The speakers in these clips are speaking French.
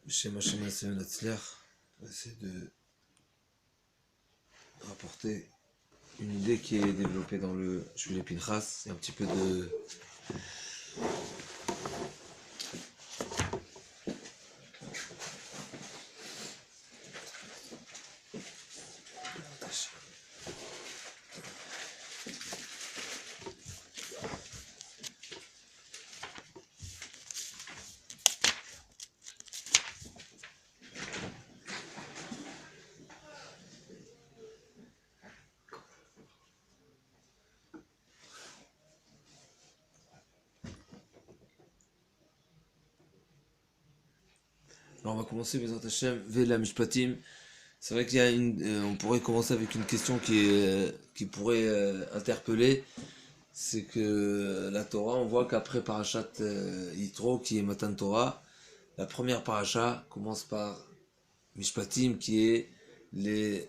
Chez Hachem Hashem Natzliach, on va essayer de rapporter une idée qui est développée dans le Shulé Pinchas. C'est un petit peu de Alors on va commencer Bezrat Hashem Vela Mishpatim. C'est vrai qu'il y a on pourrait commencer avec une question qui pourrait interpeller. C'est que la Torah, on voit qu'après Parashat Yitro, qui est Matan Torah, la première paracha commence par Mishpatim, qui est les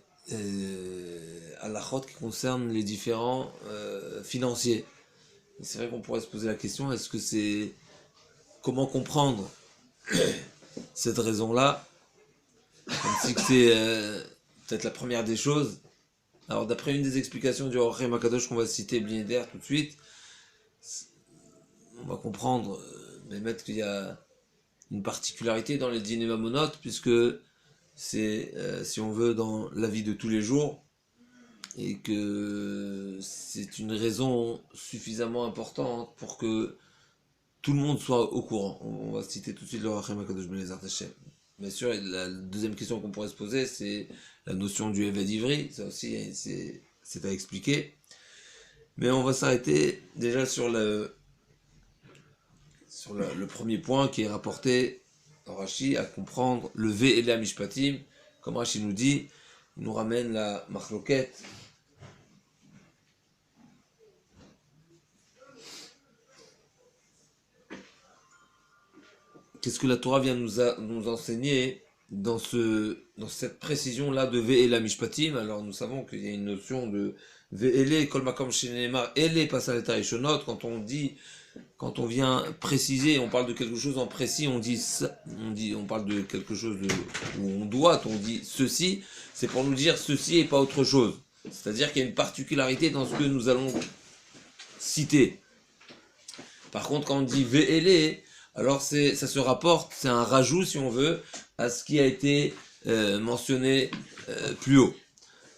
halachot qui concernent les différents financiers. Et c'est vrai qu'on pourrait se poser la question, est-ce que c'est comment comprendre cette raison-là, comme si c'est peut-être la première des choses. Alors d'après une des explications du Orachem Akadosh qu'on va citer Blinéder tout de suite, on va comprendre qu'il y a une particularité dans les dîners mamonotes, puisque c'est, si on veut, dans la vie de tous les jours, et que c'est une raison suffisamment importante pour que tout le monde soit au courant. On va citer tout de suite le Rachem HaKadosh Bezrat Hashem. Bien sûr, la deuxième question qu'on pourrait se poser, c'est la notion du Eved Ivri. Ça aussi, c'est à expliquer. Mais on va s'arrêter déjà sur le premier point qui est rapporté dans Rashi, à comprendre le Ve'ela Mishpatim. Comme Rashi nous dit, il nous ramène la Machloket. Qu'est-ce que la Torah vient nous enseigner dans cette précision-là de Ve'ela Mishpatim? Alors nous savons qu'il y a une notion de Ve'ele, Kol Makom Shenemar, Ele Pasal Tarishonot. Quand on vient préciser, on parle de quelque chose en précis, on parle de quelque chose où on dit ceci, c'est pour nous dire ceci et pas autre chose. C'est-à-dire qu'il y a une particularité dans ce que nous allons citer. Par contre, quand on dit Ve'ele, alors ça se rapporte, c'est un rajout si on veut, à ce qui a été mentionné plus haut.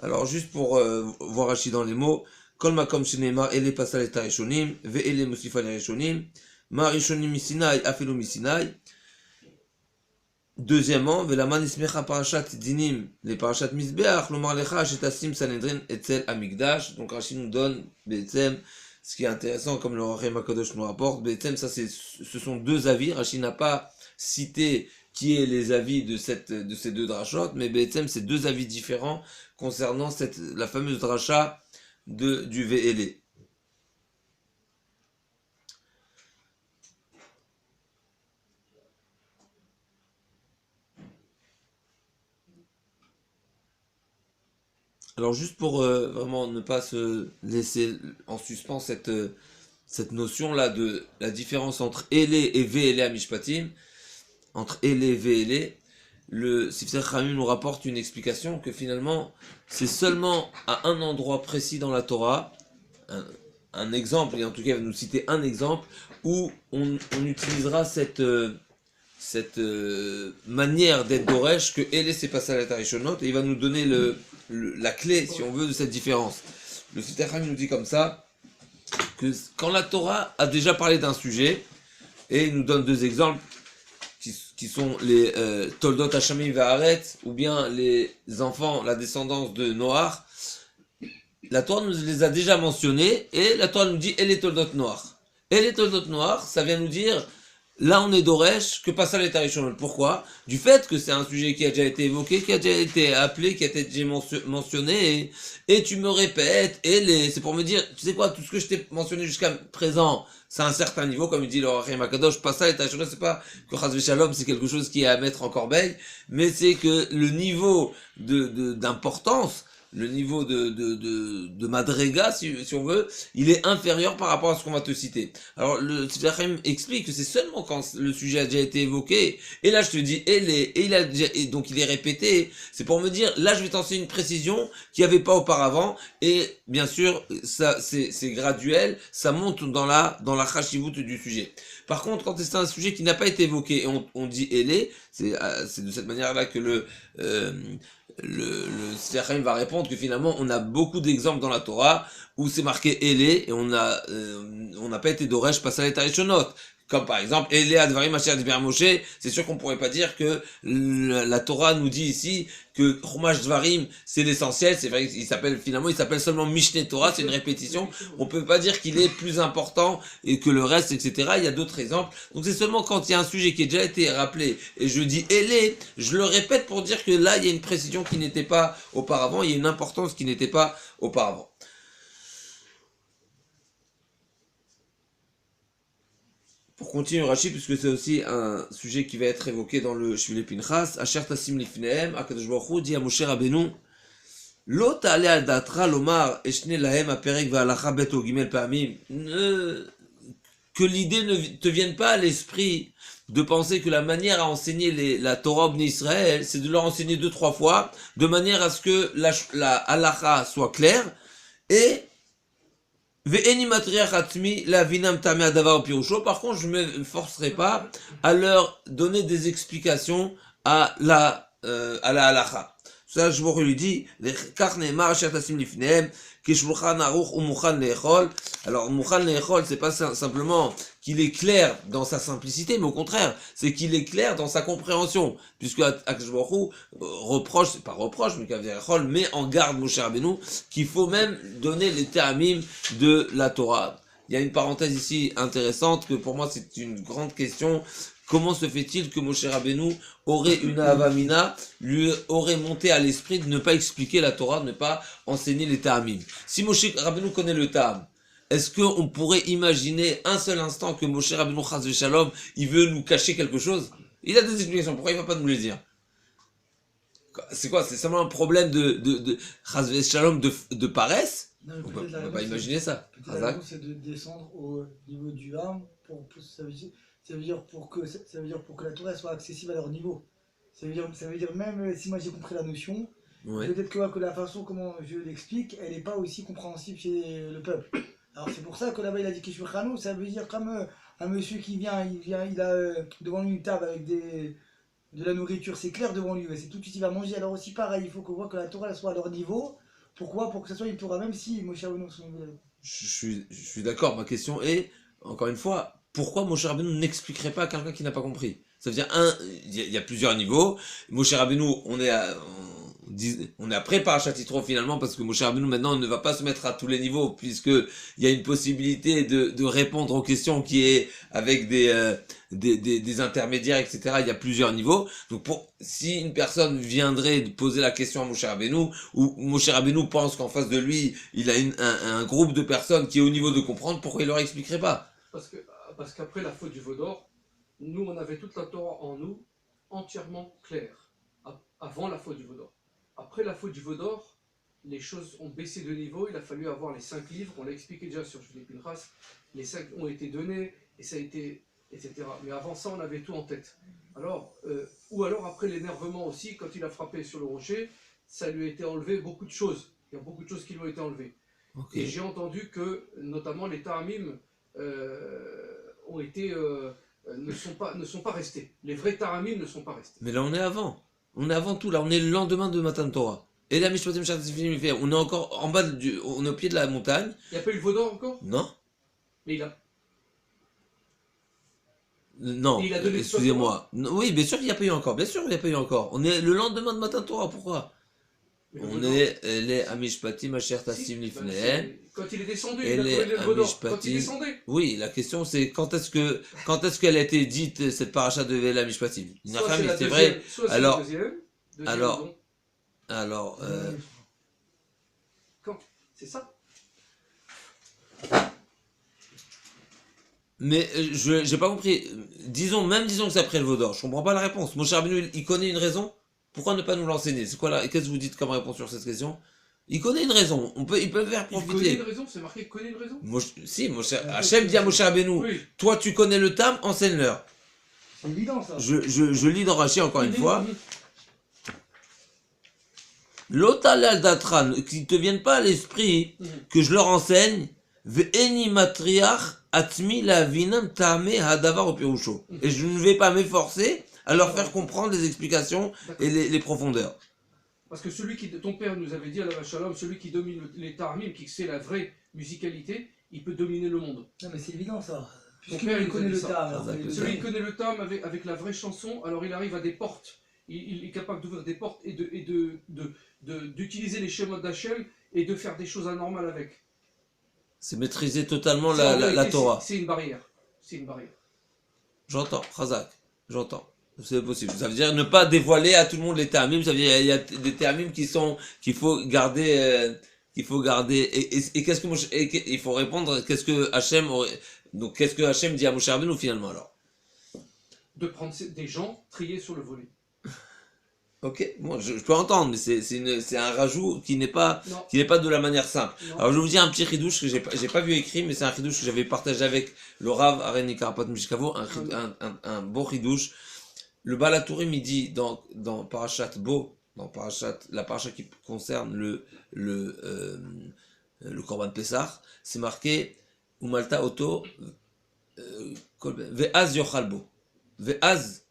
Alors juste pour voir Rashi dans les mots, Kol makom shenemar ele pasal et tarishonim, ve'ele mosifa le rishonim, ma rishonim misinai afelu misinai. Deuxièmement, ve'laman ismecha parashat dinim, les parashat misbeach, lomar lecha shetasim sanedrin etzel amigdash. Donc Rashi nous donne, be'etzem, ce qui est intéressant, comme le Rachem HaKadosh nous rapporte, Be'etzem, ce sont deux avis. Rashi n'a pas cité qui est les avis de ces deux drachot, mais Be'etzem, c'est deux avis différents concernant la fameuse dracha du Ve'ele. Alors juste pour vraiment ne pas se laisser en suspens cette notion-là de la différence entre Ele et Ve'ele à Mishpatim, entre Ele et Ve'ele, le Sifsei Chachamim nous rapporte une explication que finalement c'est seulement à un endroit précis dans la Torah, un exemple, et en tout cas il va nous citer un exemple, où on utilisera cette manière d'être Doresh, que Ele c'est passé à la Tarishonot, et il va nous donner la clé, si on veut, de cette différence. Le Sifsei Chachamim nous dit comme ça, que quand la Torah a déjà parlé d'un sujet, et il nous donne deux exemples, qui sont les Toldot Hashamim Va'aretz, ou bien les enfants, la descendance de Noach, la Torah nous les a déjà mentionnés, et la Torah nous dit, et les Toldot Noach. Et les Toldot Noach, ça vient nous dire, là on est d'Oresh, que pas ça les Tarishonot. Pourquoi? Du fait que c'est un sujet qui a déjà été évoqué, qui a déjà été appelé, qui a été déjà mentionné, et tu me répètes, c'est pour me dire, tu sais quoi, tout ce que je t'ai mentionné jusqu'à présent, c'est un certain niveau, comme il dit le Rachem HaKadosh, pas ça les Tarishonot, c'est pas que Chas v'Shalom, c'est quelque chose qui est à mettre en corbeille, mais c'est que le niveau d'importance de Madrega, si on veut, il est inférieur par rapport à ce qu'on va te citer. Alors, le Tzvachim explique que c'est seulement quand le sujet a déjà été évoqué, et là je te dis, et donc il est répété, c'est pour me dire, là je vais t'enseigner une précision qu'il n'y avait pas auparavant, et bien sûr, ça, c'est graduel, ça monte dans la chashivut du sujet. Par contre, quand c'est un sujet qui n'a pas été évoqué, et on dit Elé, c'est de cette manière-là que le Tzvachim va répondre que finalement, on a beaucoup d'exemples dans la Torah où c'est marqué Elé, et on n'a pas été d'Oresh passer à l'état. Comme par exemple, Elé Advarim Asher Diber Moshe, c'est sûr qu'on pourrait pas dire que la Torah nous dit ici que Chumash Dvarim, c'est l'essentiel, c'est vrai qu'il s'appelle seulement Mishneh Torah, c'est une répétition, on peut pas dire qu'il est plus important et que le reste, etc. Il y a d'autres exemples. Donc c'est seulement quand il y a un sujet qui a déjà été rappelé, et je dis Elé, je le répète pour dire que là, il y a une précision qui n'était pas auparavant, il y a une importance qui n'était pas auparavant. Pour continuer Rachid, puisque c'est aussi un sujet qui va être évoqué dans le Shvile Pinchas, Asher Tassim Lifnehem, Akadosh Baruch Hu dit à Moshe Rabbeinu, Lo ta'ale al datra lomar eshne lahem aperek va'alacha bet o gimel pa'amim. Que l'idée ne te vienne pas à l'esprit de penser que la manière à enseigner la Torah au Israël, c'est de leur enseigner 2-3 fois, de manière à ce que la halacha soit claire, et par contre, je ne me forcerai pas à leur donner des explications à la halacha. Ça, je vous lui dis, alors, Mukhan Lechol, c'est pas simplement qu'il est clair dans sa simplicité, mais au contraire, c'est qu'il est clair dans sa compréhension, puisque Akadosh Baruch Hu reproche, c'est pas reproche, mais Lechol met en garde Moshe Rabbeinu qu'il faut même donner les ta'amim de la Torah. Il y a une parenthèse ici intéressante que pour moi c'est une grande question. Comment se fait-il que Moshe Rabbeinu aurait une avamina, lui aurait monté à l'esprit de ne pas expliquer la Torah, de ne pas enseigner les ta'amim? Si Moshe Rabbeinu connaît le ta'am, est-ce qu'on pourrait imaginer un seul instant que Moshe Rabbeinu Chas v'Shalom, il veut nous cacher quelque chose? Il a des explications, pourquoi il va pas nous les dire? C'est quoi? C'est simplement un problème de Chas v'Shalom de paresse? Non, On peut pas imaginer ça. La c'est de descendre au niveau du âme ça veut dire pour que la Torah soit accessible à leur niveau. Ça veut dire même si moi j'ai compris la notion, Ouais. peut-être que la façon comment je l'explique, elle n'est pas aussi compréhensible chez le peuple. Alors c'est pour ça que là-bas il a dit Kishur Khanou, ça veut dire comme un monsieur qui vient, il a devant lui une table avec de la nourriture, c'est clair devant lui, c'est tout de suite il va manger. Alors aussi pareil, il faut qu'on voit que la Torah elle soit à leur niveau. Pourquoi? Pour que ce soit une Torah, même si Moshe Rabbeinu son niveau. Je suis d'accord. Ma question est, encore une fois, pourquoi Moshe Rabbeinu n'expliquerait pas à quelqu'un qui n'a pas compris? Ça veut dire, il y a plusieurs niveaux. Moshe Rabbeinu, on est après Parashat Yitro finalement, parce que Moshe Rabbeinu maintenant ne va pas se mettre à tous les niveaux, puisque il y a une possibilité de répondre aux questions qui est avec des intermédiaires, etc. Il y a plusieurs niveaux. Donc si une personne viendrait poser la question à Moshe Rabbeinu, ou Moshe Rabbeinu pense qu'en face de lui, il a un groupe de personnes qui est au niveau de comprendre, pourquoi il leur expliquerait pas? Parce qu'après la faute du veau d'or, nous on avait toute la Torah en nous entièrement claire, avant la faute du veau d'or. Après la faute du veau d'or, les choses ont baissé de niveau, il a fallu avoir les 5 livres, on l'a expliqué déjà sur Shvile Pinchas, les 5 ont été donnés, et ça a été, etc. Mais avant ça, on avait tout en tête. Alors, ou alors après l'énervement aussi, quand il a frappé sur le rocher, ça lui a été enlevé beaucoup de choses. Il y a beaucoup de choses qui lui ont été enlevées. Okay. Et j'ai entendu que, notamment, les ta'amim ont été, ne sont pas restés. Les vrais ta'amim ne sont pas restés. Mais là, on est avant. On est avant tout, là, on est le lendemain de Matan Torah. Et là, on est encore en bas, on est au pied de la montagne. Il n'y a pas eu le veau d'or encore? Non. Mais il a... Non, excusez-moi. Oui, bien sûr qu'il n'y a pas eu encore. Bien sûr qu'il n'y a pas eu encore. On est le lendemain de Matan Torah, pourquoi? On est les Amishpatim Asher Tassim Lifnehem. Quand il est descendu, il a trouvé le veau d'or. Quand il descendait. Oui, la question c'est quand est-ce qu'elle a été dite, cette paracha de Vela Mishpatim? C'est vrai. Alors, quand? C'est ça? Mais j'ai pas compris. Disons que c'est après le veau d'or. Je comprends pas la réponse. Moshe Rabbeinu, il connaît une raison. Pourquoi ne pas nous l'enseigner? C'est quoi là? Qu'est-ce que vous dites comme réponse sur cette question? Il connaît une raison. Il peut le faire Il connaît profiter. une raison, c'est marqué connaît une raison. Si, Hachem dit à Moshe Rabbeinu, Oui. toi tu connais le tam, enseigne-leur. C'est évident ça. Je lis dans Rachi encore une fois. Mhm. L'otal datran, qu'ils ne te viennent pas à l'esprit Mhm. que je leur enseigne, ve'eni matriach atmi la vinam tame hadavar au pirusho. Et je ne vais pas m'efforcer à leur faire comprendre les explications et les profondeurs. Parce que ton père nous avait dit à la Shalom, celui qui domine les Tarmim, qui sait la vraie musicalité, il peut dominer le monde. Non mais c'est évident ça. Ton Puisqu'il père, il connaît nous a le dit ça. tas. alors, Razak, il- le Celui qui connaît le Tam avec la vraie chanson, alors il arrive à des portes. Il est capable d'ouvrir des portes et d'utiliser les schémas d'Hachem et de faire des choses anormales avec. C'est maîtriser totalement C'est en la vérité, Torah. C'est une barrière. C'est une barrière. J'entends, Razak, j'entends. C'est possible. Ça veut dire ne pas dévoiler à tout le monde les termines. Ça veut dire il y a des termines qu'il faut garder. Et qu'est-ce que il faut répondre. Qu'est-ce que Hachem aurait. Donc qu'est-ce que Hachem dit à Moshe Rabbeinu finalement alors? De prendre des gens triés sur le volet. Ok, bon, je peux entendre, mais c'est un rajout qui n'est pas Non. de la manière simple. Non. Alors je vais vous dire un petit ridouche que j'ai pas vu écrit, mais c'est un ridouche que j'avais partagé avec le Rav Areni Karapat Mishkavo, un beau ridouche. Le Balatourim il dit dans Parashat Bo, la parasha qui concerne le Korban Pessah, c'est marqué Umalta Oto Ve'az Yochalbo. Ve'az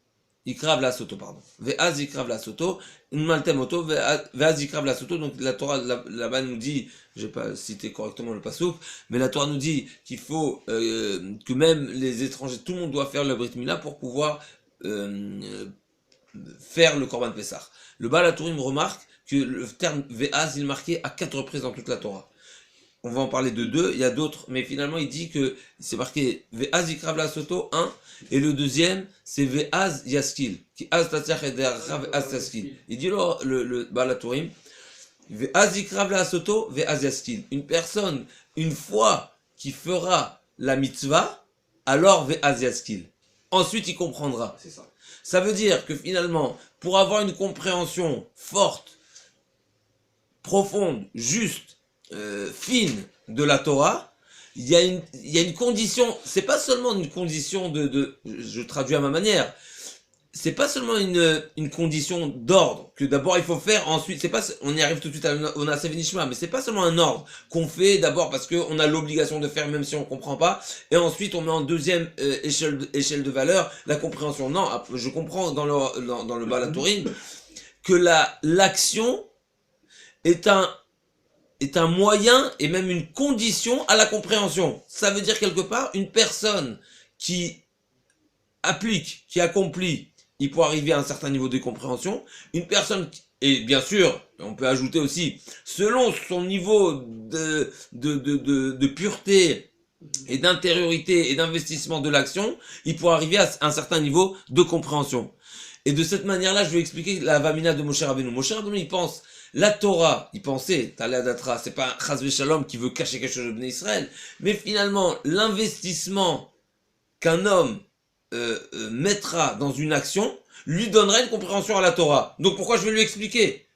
Ikrav la soto, pardon. Ve'az ikrav la soto, maltem oto, ve'az ikrav la soto. Donc la Torah là-bas nous dit, je vais pas citer correctement le pasouk, mais la Torah nous dit qu'il faut que même les étrangers, tout le monde doit faire le Brit Mila pour pouvoir faire le Korban Pessah. Le Baal HaTurim remarque que le terme ve'az il est marqué à 4 reprises dans toute la Torah. On va en parler de 2, il y a d'autres, mais finalement il dit que c'est marqué ve'az ikrav la soto 1. Et le deuxième, c'est Ve'az Yaskil. Qui az tatsiach edercha ve'az taskil. Il dit le Baal HaTurim, Ve'az ikrav la soto ve'az yaskil. Une personne, une fois qui fera la mitzvah, alors ve'az yaskil. Ensuite, il comprendra. C'est ça. Ça veut dire que finalement, pour avoir une compréhension forte, profonde, juste, fine de la Torah, il y a une condition, c'est pas seulement une condition je traduis à ma manière, c'est pas seulement une condition d'ordre, que d'abord il faut faire, ensuite, c'est pas, on y arrive tout de suite au Naaseh V'Nishma, mais c'est pas seulement un ordre qu'on fait d'abord parce qu'on a l'obligation de faire même si on comprend pas, et ensuite on met en deuxième échelle de valeur la compréhension. Non, je comprends dans le Baal HaTurim que l'action est un moyen et même une condition à la compréhension. Ça veut dire quelque part, une personne qui applique, qui accomplit, il peut arriver à un certain niveau de compréhension. Une personne, et bien sûr, on peut ajouter aussi, selon son niveau de pureté et d'intériorité et d'investissement de l'action, il peut arriver à un certain niveau de compréhension. Et de cette manière-là, je vais expliquer la Vamina de Moshe Rabbeinu. Moshe Rabbeinu, il pense, la Torah, il pensait, Talé Adatra, c'est pas un Chaz Shalom qui veut cacher quelque chose de Bnei Israël, mais finalement, l'investissement qu'un homme mettra dans une action, lui donnerait une compréhension à la Torah. Donc pourquoi je vais lui expliquer?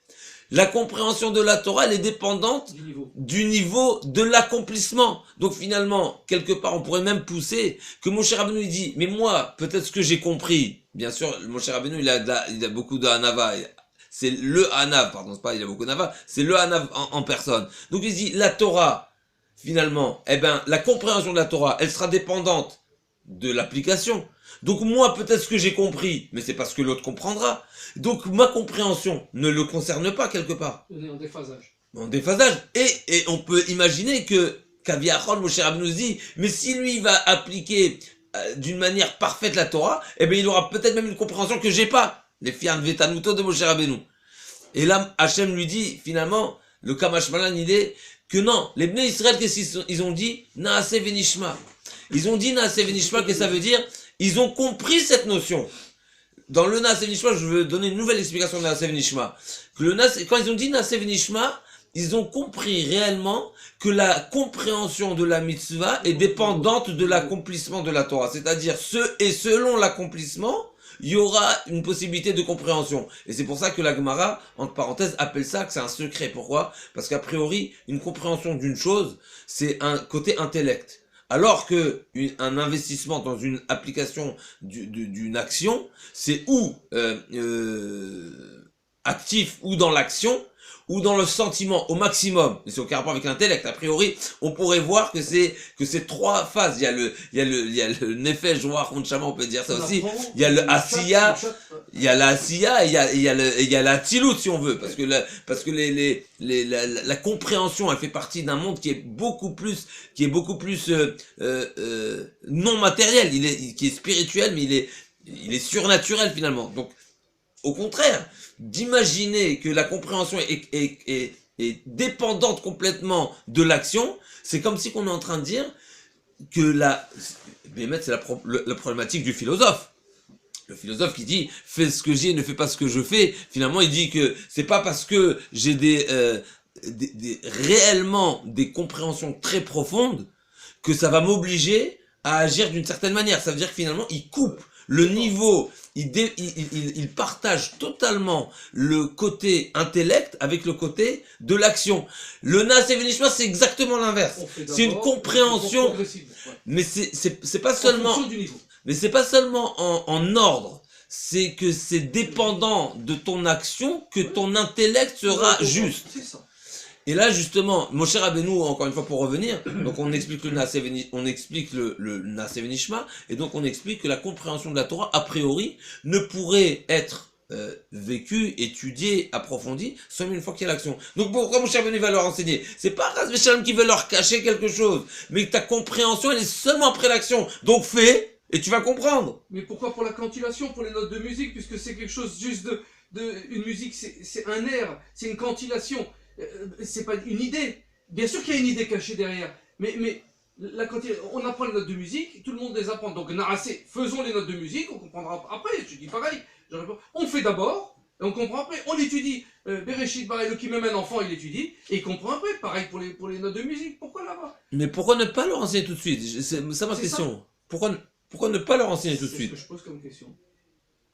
La compréhension de la Torah, elle est dépendante du niveau de l'accomplissement. Donc finalement, quelque part, on pourrait même pousser que Moshe Rabbeinu il dit, mais moi, peut-être ce que j'ai compris, bien sûr, Moshe Rabbeinu, il a beaucoup de Hanava, c'est le Hanav, pardon, c'est pas il a beaucoup d'Hanava, c'est le Hanav en personne. Donc il dit, la Torah, finalement, eh ben, la compréhension de la Torah, elle sera dépendante de l'application. Donc moi, peut-être ce que j'ai compris, mais c'est parce que l'autre comprendra. Donc ma compréhension ne le concerne pas quelque part. On est en déphasage. En déphasage. Et on peut imaginer que Kaviachol, Moshe Rabbeinu dit, mais si lui va appliquer d'une manière parfaite la Torah, eh ben il aura peut-être même une compréhension que j'ai pas. Les fian vetanuto de Moshe Rabbeinu. Et là, Hachem lui dit, finalement, le Kamash Malan, il est que non, les Bnei Israël, qu'est-ce qu'ils ont dit? Naaseh V'Nishma. Ils ont dit Naaseh V'Nishma, que ça veut dire? Ils ont compris cette notion. Dans le Naaseh V'Nishma, je veux donner une nouvelle explication de Naaseh V'Nishma. Quand ils ont dit Naaseh V'Nishma, ils ont compris réellement que la compréhension de la mitzvah est dépendante de l'accomplissement de la Torah. C'est-à-dire, selon l'accomplissement, il y aura une possibilité de compréhension. Et c'est pour ça que la Gemara, entre parenthèses, appelle ça que c'est un secret. Pourquoi? Parce qu'a priori, une compréhension d'une chose, c'est un côté intellect. Alors que un investissement dans une application d'une action, c'est ou actif ou dans l'action, ou dans le sentiment au maximum. Mais c'est aucun rapport avec l'intellect. A priori, on pourrait voir que c'est trois phases. Il y a le nefesh, joie, ronchama, on peut dire ça aussi. Il y a le asiya, il y a la asiya, et il y a la tilut, si on veut. Parce que la compréhension, elle fait partie d'un monde qui est beaucoup plus non matériel. Qui est spirituel, mais il est surnaturel finalement. Donc, au contraire, d'imaginer que la compréhension est dépendante complètement de l'action, c'est comme si on est en train de dire que c'est la problématique du philosophe. Le philosophe qui dit « fais ce que j'ai, ne fais pas ce que je fais », finalement il dit que c'est pas parce que j'ai réellement des compréhensions très profondes que ça va m'obliger à agir d'une certaine manière. Ça veut dire que finalement il coupe le niveau, il partage totalement le côté intellect avec le côté de l'action. Le Naaseh Venishma, c'est exactement l'inverse. C'est une compréhension, mais c'est pas seulement, mais c'est pas seulement en ordre. C'est que c'est dépendant de ton action que ton intellect sera juste. C'est ça. Et là, justement, Moshe Rabbeinu, encore une fois pour revenir, donc on explique le Naaseh Venishma, et donc on explique que la compréhension de la Torah, a priori, ne pourrait être vécue, étudiée, approfondie, seulement une fois qu'il y a l'action. Donc pourquoi Moshe Rabbeinu va leur enseigner? C'est pas Ras Veshalom qui veut leur cacher quelque chose, mais que ta compréhension, elle est seulement après l'action. Donc fais, et tu vas comprendre. Mais pourquoi pour la cantillation, pour les notes de musique, puisque c'est quelque chose juste une musique, c'est un air, c'est une cantillation. C'est pas une idée. Bien sûr qu'il y a une idée cachée derrière. Mais on apprend les notes de musique, tout le monde les apprend. Donc, faisons les notes de musique, on comprendra après. Je dis pareil. On fait d'abord, et on comprend après. On étudie. Bereshit Bara Elokim, même un enfant, il étudie, et il comprend après. Pareil pour les notes de musique. Pourquoi là-bas? Mais pourquoi ne pas leur enseigner tout de suite? C'est ça ma question. Pourquoi ne pas leur enseigner tout de suite? C'est ce que je pose comme question.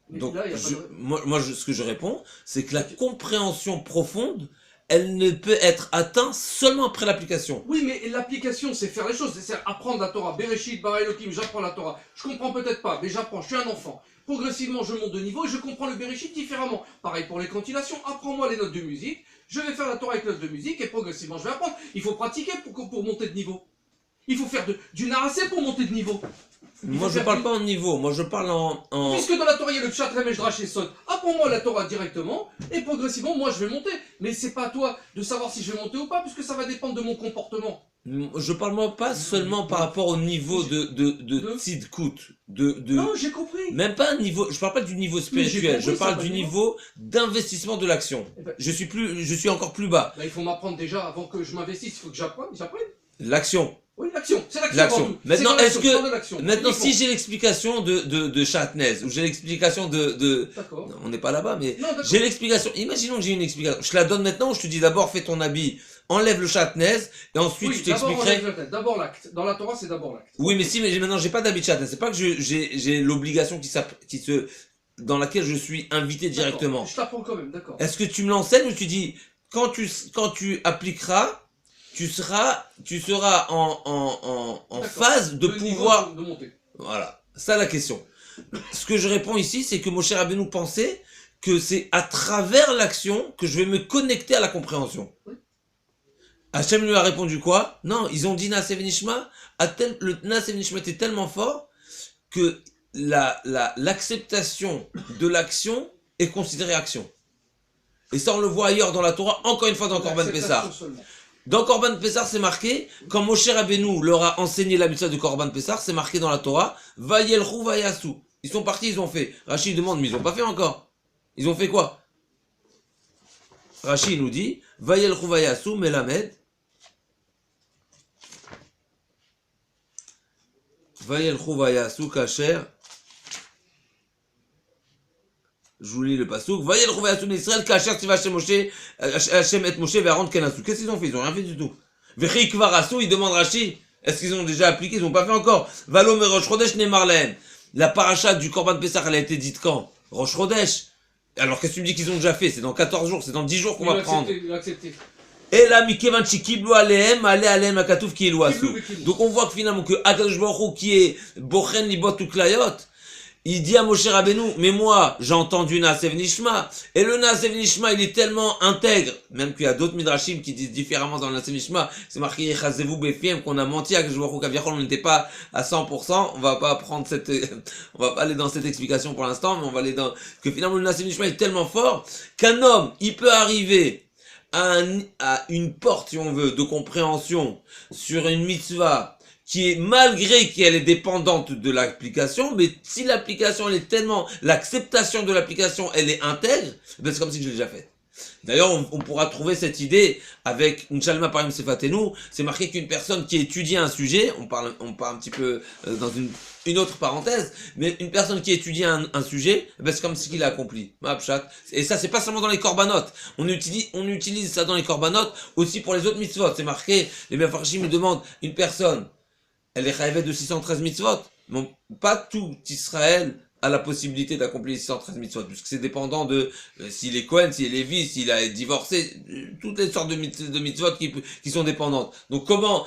Donc, là, ce que je réponds, c'est que la compréhension profonde, elle ne peut être atteinte seulement après l'application. Oui, mais l'application, c'est faire les choses, c'est apprendre la Torah. Bereshit, Bara Elokim, j'apprends la Torah. Je comprends peut-être pas, mais j'apprends, je suis un enfant. Progressivement, je monte de niveau et je comprends le Bereshit différemment. Pareil pour les cantillations, apprends-moi les notes de musique, je vais faire la Torah avec les notes de musique et progressivement, je vais apprendre. Il faut pratiquer pour monter de niveau. Il faut faire du Naaseh pour monter de niveau. Moi, je parle pas en niveau, moi je parle en... Puisque dans la Torah, il y a le Pshat, Remesh, Drash et Sod. Apprends-moi la Torah directement, et progressivement, moi, je vais monter. Mais c'est pas à toi de savoir si je vais monter ou pas, puisque ça va dépendre de mon comportement. Je parle moi pas seulement par rapport au niveau de tzidkut, Non, j'ai compris. même pas un niveau, je parle pas du niveau spirituel, compris, je parle ça, du pas niveau d'investissement de l'action. Eh ben, Je suis encore plus bas. il faut m'apprendre déjà, avant que je m'investisse, il faut que j'apprenne. L'action. Oui, l'action, c'est l'action. L'action. avant tout. Maintenant, C'est dans est-ce l'action, que, dans l'action. maintenant, Uniquement. si j'ai l'explication de Shatnez, ou j'ai l'explication D'accord. on n'est pas là-bas, mais Non, d'accord. j'ai l'explication, imaginons que j'ai une explication, je te la donne maintenant, ou je te dis d'abord fais ton habit, enlève le Shatnez, et ensuite Oui, je t'expliquerai. d'abord l'acte. Dans la Torah, c'est d'abord l'acte. Oui, mais mais maintenant j'ai pas d'habit de Shatnez, c'est pas que j'ai l'obligation dans laquelle je suis invité directement. Je t'apprends quand même, d'accord. Est-ce que tu me l'enseignes ou tu dis, quand tu appliqueras, tu seras en phase de pouvoir. De monter. Voilà, ça la question. Ce que je réponds ici, c'est que Moshe Rabbeinu pensait que c'est à travers l'action que je vais me connecter à la compréhension. Oui. Hachem lui a répondu quoi? Non, ils ont dit Naaseh Venishma, le Naaseh Venishma était tellement fort que l'acceptation de l'action est considérée action. Et ça on le voit ailleurs dans la Torah, encore une fois dans Korban Pessah. Dans Korban Pessah, c'est marqué, quand Moshe Rabbeinu leur a enseigné la mitzvah de Korban Pessah, c'est marqué dans la Torah, Vayelchu Vayasu. Ils sont partis, ils ont fait. Rashi demande, mais ils ont pas fait encore. Ils ont fait quoi? Rashi nous dit, Vayelchu Vayasu Melamed. Vayelchu Vayasu Kacher. Je vous lis le pasouk. Vayelchu Vayasu Israël Kacher Tiva Hashem et Moshe Ve'Aaron Kenasu. Qu'est-ce qu'ils ont fait? Ils ont rien fait du tout. Vechi Kvarasu, ils demandent Rashi. Est-ce qu'ils ont déjà appliqué? Ils n'ont pas fait encore. Valo Merosh Chodesh Nemar Lehem. La paracha du Korban Pessah, elle a été dite quand? Rosh Chodesh. Alors qu'est-ce que tu me dis qu'ils ont déjà fait? C'est dans 14 jours, c'est dans 10 jours qu'on va prendre. Il a accepté. Et là, Mikevan Shikiblu Alehem, Ale Alehem Akatouf qui est l'oiseau. Donc on voit que finalement que Akadosh Baruch Hu qui est Bochen Libot Uklayot, il dit à Moshe Rabbeinu, mais moi, j'ai entendu Naasev Nishma, et le Naasev Nishma, il est tellement intègre, même qu'il y a d'autres Midrashim qui disent différemment dans le Naasev Nishma, c'est marqué Yechazevu Befiem, qu'on a menti à Akadosh Baruch Hu, qu'Aviachol, on n'était pas à 100%, on va pas prendre on va pas aller dans cette explication pour l'instant, mais on va aller dans, que finalement le Naasev Nishma est tellement fort, qu'un homme, il peut arriver à une porte, si on veut, de compréhension sur une mitzvah, qui est, malgré qu'elle est dépendante de l'application, mais si l'application, elle est tellement, l'acceptation de l'application, elle est intègre, ben c'est comme si je l'ai déjà faite. D'ailleurs, on pourra trouver cette idée avec Unchalma Parim Sefatenu, c'est marqué qu'une personne qui étudie un sujet, on parle un petit peu dans une autre parenthèse, mais une personne qui étudie un sujet, ben c'est comme si il a accompli. Et ça, c'est pas seulement dans les korbanot. On utilise ça dans les korbanot aussi pour les autres mitzvot. C'est marqué, les Mefarshim me demandent, une personne, elle est chayavet de 613 mitzvot. Bon, pas tout Israël a la possibilité d'accomplir les 613 mitzvot, puisque c'est dépendant de s'il est Kohen, s'il est Lévi, s'il a divorcé, toutes les sortes de mitzvot qui sont dépendantes. Donc comment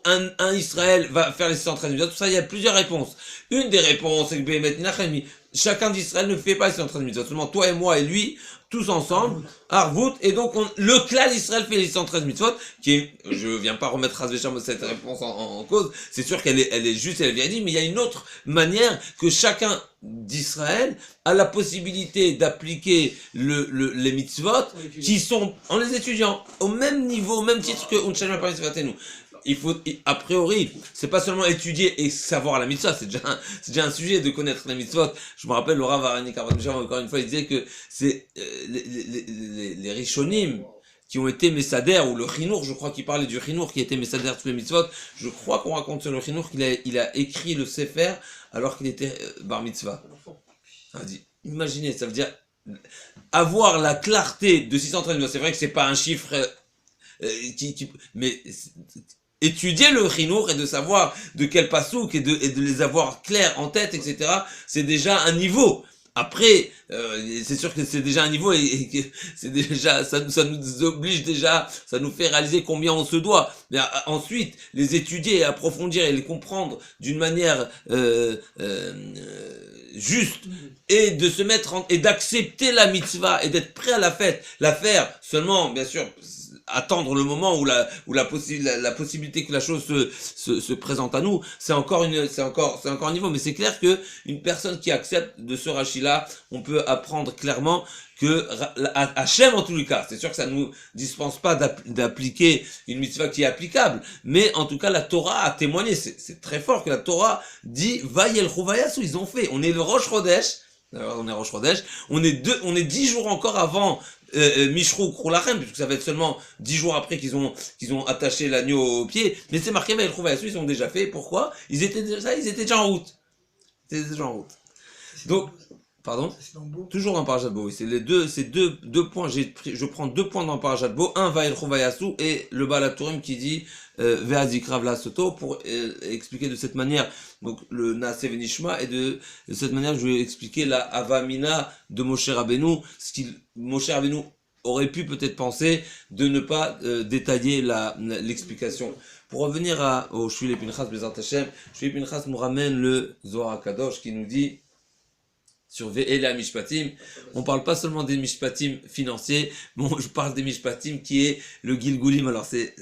un Israël va faire les 613 mitzvot? Tout ça, il y a plusieurs réponses. Une des réponses, c'est que chacun d'Israël ne fait pas les 613 mitzvot, seulement toi et moi et lui, tous ensemble, Arvout, et donc le clan d'Israël fait les 113 mitzvot, qui est, je viens pas remettre cette réponse en cause, c'est sûr qu'elle est juste, elle est bien dit, mais il y a une autre manière que chacun d'Israël a la possibilité d'appliquer les mitzvot qui sont, en les étudiant, au même niveau, au même titre que Unchalma Parim Sefatenu. Il faut, a priori, c'est pas seulement étudier et savoir la mitzvah, c'est déjà un sujet de connaître la mitzvot. Je me rappelle, le Rav Arani Karvan, encore une fois, il disait que c'est les Rishonim qui ont été Messader, ou le Chinour, je crois qu'il parlait du Chinour qui était Messader tous les mitzvot. Je crois qu'on raconte sur le Chinour qu'il a écrit le Sefer alors qu'il était Bar Mitzvah. Imaginez, ça veut dire avoir la clarté de 613 mitzvot. C'est vrai que c'est pas un chiffre mais étudier le chinour et de savoir de quel pasouk et de les avoir clairs en tête, etc. C'est déjà un niveau. Après, c'est sûr que c'est déjà un niveau et que c'est déjà, ça nous oblige déjà, ça nous fait réaliser combien on se doit. Mais ensuite, les étudier et approfondir et les comprendre d'une manière juste et de se mettre et d'accepter la mitzvah et d'être prêt à la faire seulement, bien sûr, attendre le moment où la possibilité que la chose se présente à nous, c'est encore un niveau, mais c'est clair que une personne qui accepte de ce rachis-là, on peut apprendre clairement que Hachem, en tous les cas, c'est sûr que ça nous dispense pas d'appliquer une mitzvah qui est applicable, mais en tout cas la Torah a témoigné, c'est très fort que la Torah dit Vayel Chovayasu, ils ont fait, on est le Rosh Chodesh, on est Rosh Chodesh, on est 10 jours encore avant Mishrou Kroulachem, puisque ça va être seulement 10 jours après qu'ils ont attaché l'agneau au pied, mais c'est marqué Vayel Chovayasu, ils ont déjà fait, pourquoi? Ils étaient déjà en route. Donc, pardon? Toujours dans Parashat Bo, oui. C'est deux points, je prends 2 points dans Parashat Bo, un Vayel Chovayasu et le Baal HaTurim qui dit Ve'azikrav la Soto, pour expliquer de cette manière donc le Naasev Nishma, et de cette manière je vais expliquer la Avamina de Moshe Rabbeinu, Moshe Rabbeinu aurait pu peut-être penser de ne pas détailler l'explication. Pour revenir au Shvile Pinchas Bezrat Hashem, Shvile Pinchas nous ramène le Zohar HaKadosh qui nous dit sur Ve'ela Mishpatim, on parle pas seulement des Mishpatim financiers, bon, je parle des Mishpatim qui est le Gilgulim. Alors c'est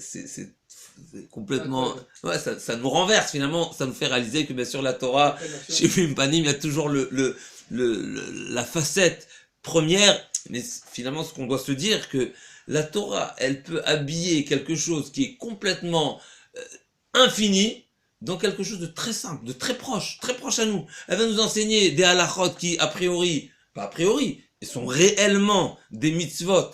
complètement, ouais, ça nous renverse finalement, ça nous fait réaliser que bien sûr la Torah, chez Panim, il y a toujours la facette première, mais finalement ce qu'on doit se dire, que la Torah, elle peut habiller quelque chose qui est complètement infini dans quelque chose de très simple, de très proche à nous. Elle va nous enseigner des halachot qui, pas a priori, sont réellement des mitzvot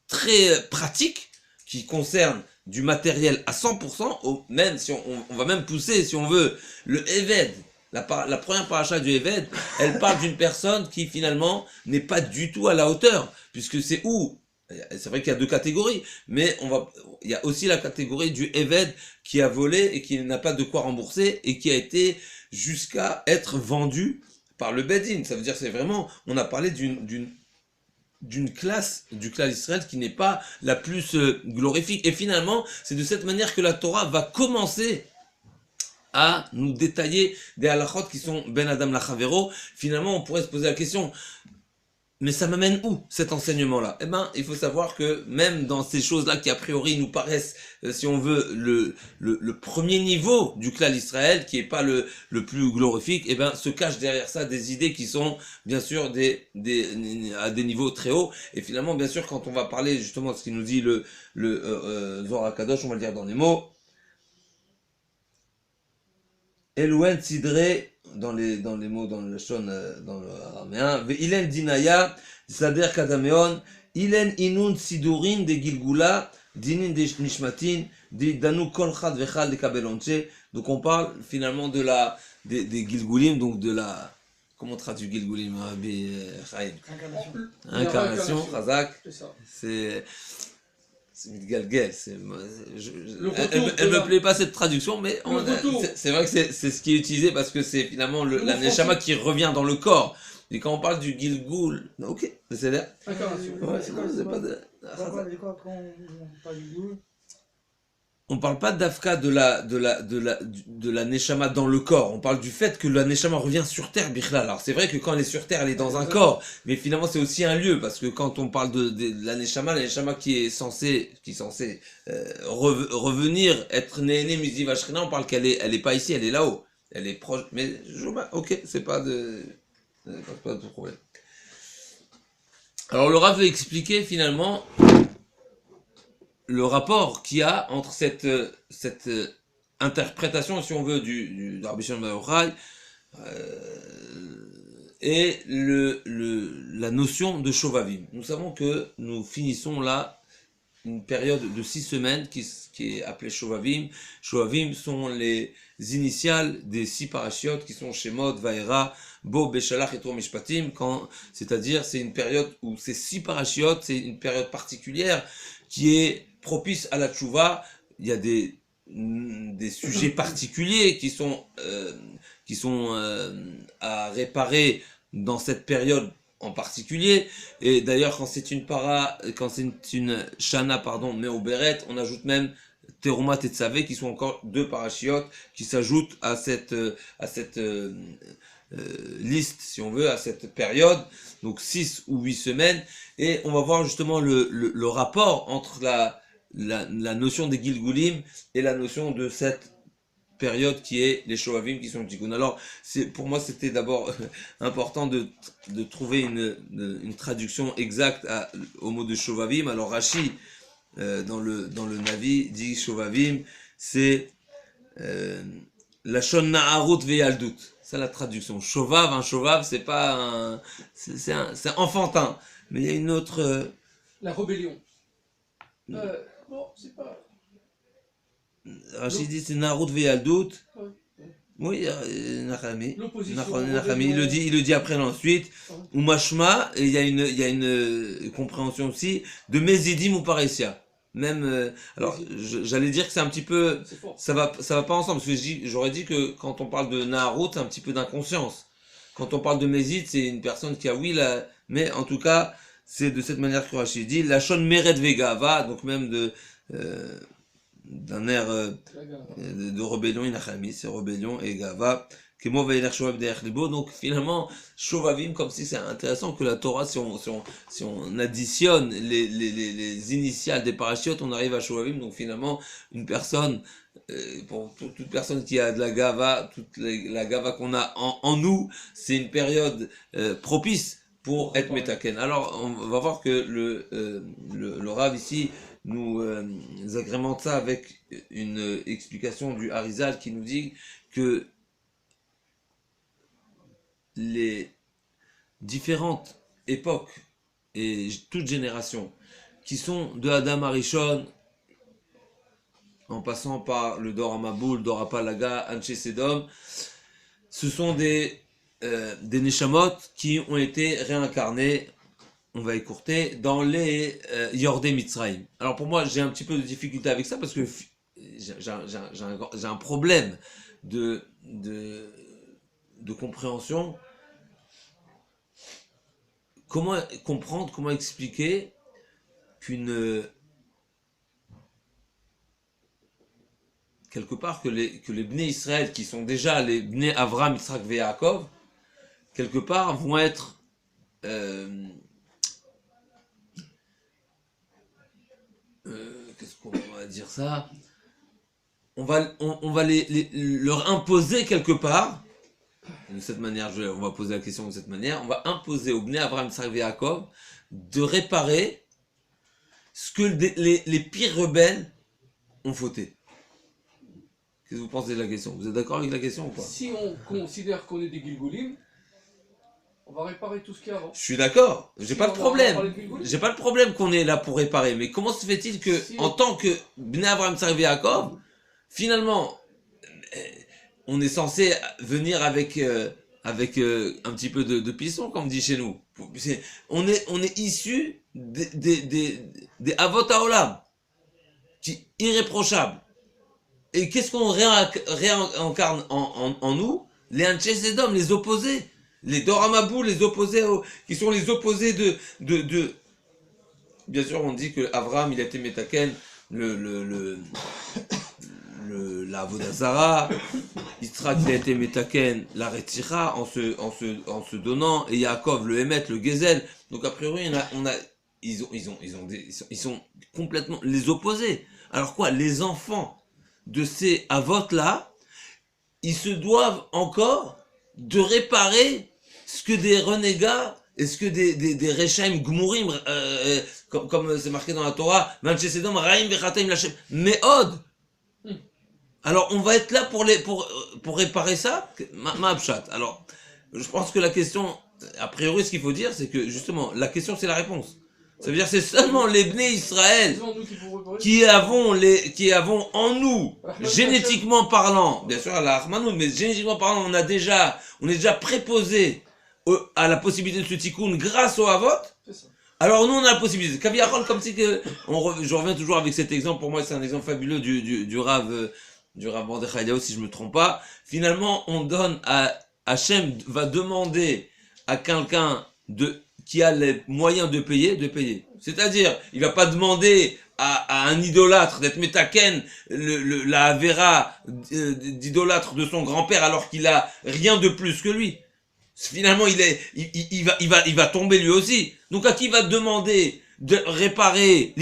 très pratiques, qui concernent du matériel à 100%, même si on va même pousser, si on veut, le Eved. La première paracha du Eved, elle parle d'une personne qui finalement n'est pas du tout à la hauteur, puisque c'est vrai qu'il y a 2 catégories, mais il y a aussi la catégorie du Eved qui a volé et qui n'a pas de quoi rembourser et qui a été jusqu'à être vendu par le Bedin. Ça veut dire que c'est vraiment, on a parlé d'une classe du clan d'Israël qui n'est pas la plus glorifique. Et finalement, c'est de cette manière que la Torah va commencer à nous détailler des halachot qui sont ben adam lachavero. Finalement, on pourrait se poser la question, mais ça m'amène où cet enseignement-là? Eh ben, il faut savoir que même dans ces choses-là qui a priori nous paraissent, si on veut, le premier niveau du clan d'Israël, qui est pas le plus glorifique, eh ben, se cache derrière ça des idées qui sont, bien sûr, à des niveaux très hauts. Et finalement, bien sûr, quand on va parler justement de ce qu'il nous dit le Zohar HaKadosh, on va le dire dans les mots, Elouen Sidre, dans les mots, dans le Lashon, dans le araméen, Ilen Dinaya, Sader Kadameon, Ilen Inun Sidurin de Gilgula, Dinin de Nishmatin, de Danu Kol Chad Vechal de Kabelonche. Donc on parle finalement des Gilgulim, donc de la, comment on traduit Gilgulim, Rabbi Chaim? Incarnation, Chazak. C'est ça. C'est Mitgalgel, retour elle me plaît pas cette traduction, mais c'est vrai que c'est ce qui est utilisé parce que c'est finalement la neshama qui revient dans le corps. Et quand on parle du Gilgul, ok, c'est là. Incarnation. Ouais, C'est pas de. quoi quand on parle du goût? On parle pas d'Afka de la Neshama dans le corps. On parle du fait que la Neshama revient sur terre, Bichlal. Alors c'est vrai que quand elle est sur terre, elle est dans un corps. Mais finalement, c'est aussi un lieu. Parce que quand on parle de la Neshama qui est censée revenir, être Néné Mizi Vashrina, on parle qu'elle est pas ici, elle est là-haut. Elle est proche. Mais, ok, c'est pas de problème. Alors le Rav veut expliquer finalement le rapport qu'il y a entre cette interprétation, si on veut, du Rabbi Shimon bar Yochai et la notion de Shovavim. Nous savons que nous finissons là une période de 6 semaines qui est appelée Shovavim. Shovavim sont les initiales des 6 parachiotes qui sont Shemot, Vaera, Bo, Beshalach et Torah Mishpatim, c'est-à-dire c'est une période où ces 6 parachiotes, c'est une période particulière qui est propice à la tchouva. Il y a des sujets particuliers qui sont à réparer dans cette période en particulier. Et d'ailleurs, quand c'est une shana, mais au béret, on ajoute même Teruma Tetzavé, qui sont encore 2 parachiotes qui s'ajoutent à cette liste, si on veut, à cette période, donc 6 ou 8 semaines, et on va voir justement le rapport entre la notion des Gilgulim et la notion de cette période qui est les Shovavim qui sont Tikkun. Alors, pour moi, c'était d'abord important de trouver une traduction exacte au mot de Shovavim. Alors, Rashi, dans le Navi, dit Shovavim, c'est Lashon Na'arut Ve'yaldut. C'est la traduction. Un shovav, c'est pas c'est enfantin. Mais il y a une autre. La rébellion. Bon, c'est pas. Rachid dit c'est Narut Ve'yaldut. Ouais. Oui, Nachami. L'opposition. Nachami, il le dit après ensuite. Ou Mashma, et il y a une compréhension aussi de Mezidim ou Paresia. Même, alors, j'allais dire que c'est un petit peu, ça va pas ensemble, parce que j'aurais dit que quand on parle de Naharut, c'est un petit peu d'inconscience. Quand on parle de Mézid, c'est une personne qui a mais en tout cas, c'est de cette manière que Rachid dit, la Shon Meret Vegava, donc même d'un air de rébellion, Inachami, c'est rébellion et Gava. Donc finalement, Shovavim, comme si c'est intéressant que la Torah, si on additionne les initiales des parachiotes, on arrive à Shovavim. Donc finalement, une personne, pour toute personne qui a de la Gava, la Gava qu'on a en nous, c'est une période propice pour être Metaken. Alors on va voir que le Rav ici nous agrémente ça avec une explication du Harizal qui nous dit que les différentes époques et toutes générations qui sont de Adam Arishon en passant par le Dor Amaboul, Dor Apalaga, Anshe Sedom, ce sont des Neshamot qui ont été réincarnés, on va écourter, dans les Yordé Mitzrayim. Alors pour moi, j'ai un petit peu de difficulté avec ça parce que j'ai un problème de de compréhension. Comment comprendre, comment expliquer quelque part que les Bnei Israël, qui sont déjà les Bnei Avram, Yitzhak et Yaakov, quelque part vont être qu'est-ce qu'on va dire ça, on va leur imposer quelque part, de cette manière, on va poser la question de cette manière, on va imposer aux Bnei Avram, Yitzhak et Yaakov de réparer ce que les pires rebelles ont fauté. Qu'est-ce que vous pensez de la question? Vous êtes d'accord avec la question ou pas? Si on considère qu'on est des Gilgulim, on va réparer tout ce qu'il y a avant. Je suis d'accord, j'ai pas de problème. Gilgulim. J'ai pas le problème qu'on est là pour réparer, mais comment se fait-il que, en tant que Bnei Avraham, Yitzhak et Yaakov, finalement, on est censé venir avec un petit peu de pisson, comme on dit chez nous. On est issu des Avot Haolam, irréprochables. Et qu'est-ce qu'on réincarne en nous? Les Anshe Sedom, les opposés. Les Doramabou, les opposés, qui sont les opposés de... Bien sûr, on dit que Avraham, il a été Metaken, la Avodazara. Yitzhak, il a été Metaken, la Retira, en se donnant. Et Yaakov, le Hémet, le Gezel. Donc, a priori, ils sont complètement les opposés. Alors quoi? Les enfants de ces avots-là, ils se doivent encore de réparer ce que des renégats et ce que des Rechaim Gmurim, comme c'est marqué dans la Torah, Manchesedom, Raim Vechataim Lachem, Meod. Alors, on va être là pour réparer ça? Ma'abshat. Alors, je pense que la question, a priori, ce qu'il faut dire, c'est que, justement, la question, c'est la réponse. Ça veut dire que c'est seulement les Bnei Israël qui avons en nous, génétiquement parlant, bien sûr à la Rahmanout, mais génétiquement parlant, on est déjà préposé à la possibilité de ce tikkun grâce au Havot. Alors nous on a la possibilité. Kaviachol, comme si que je reviens toujours avec cet exemple, pour moi c'est un exemple fabuleux du Rav Mordechai Eliaou, si je me trompe pas. Finalement, on donne à Hachem va demander à quelqu'un qui a les moyens de payer. C'est-à-dire, il va pas demander à un idolâtre d'être métaken, la Avera d'idolâtre de son grand-père alors qu'il a rien de plus que lui. Finalement, il va tomber lui aussi. Donc, à qui va demander de réparer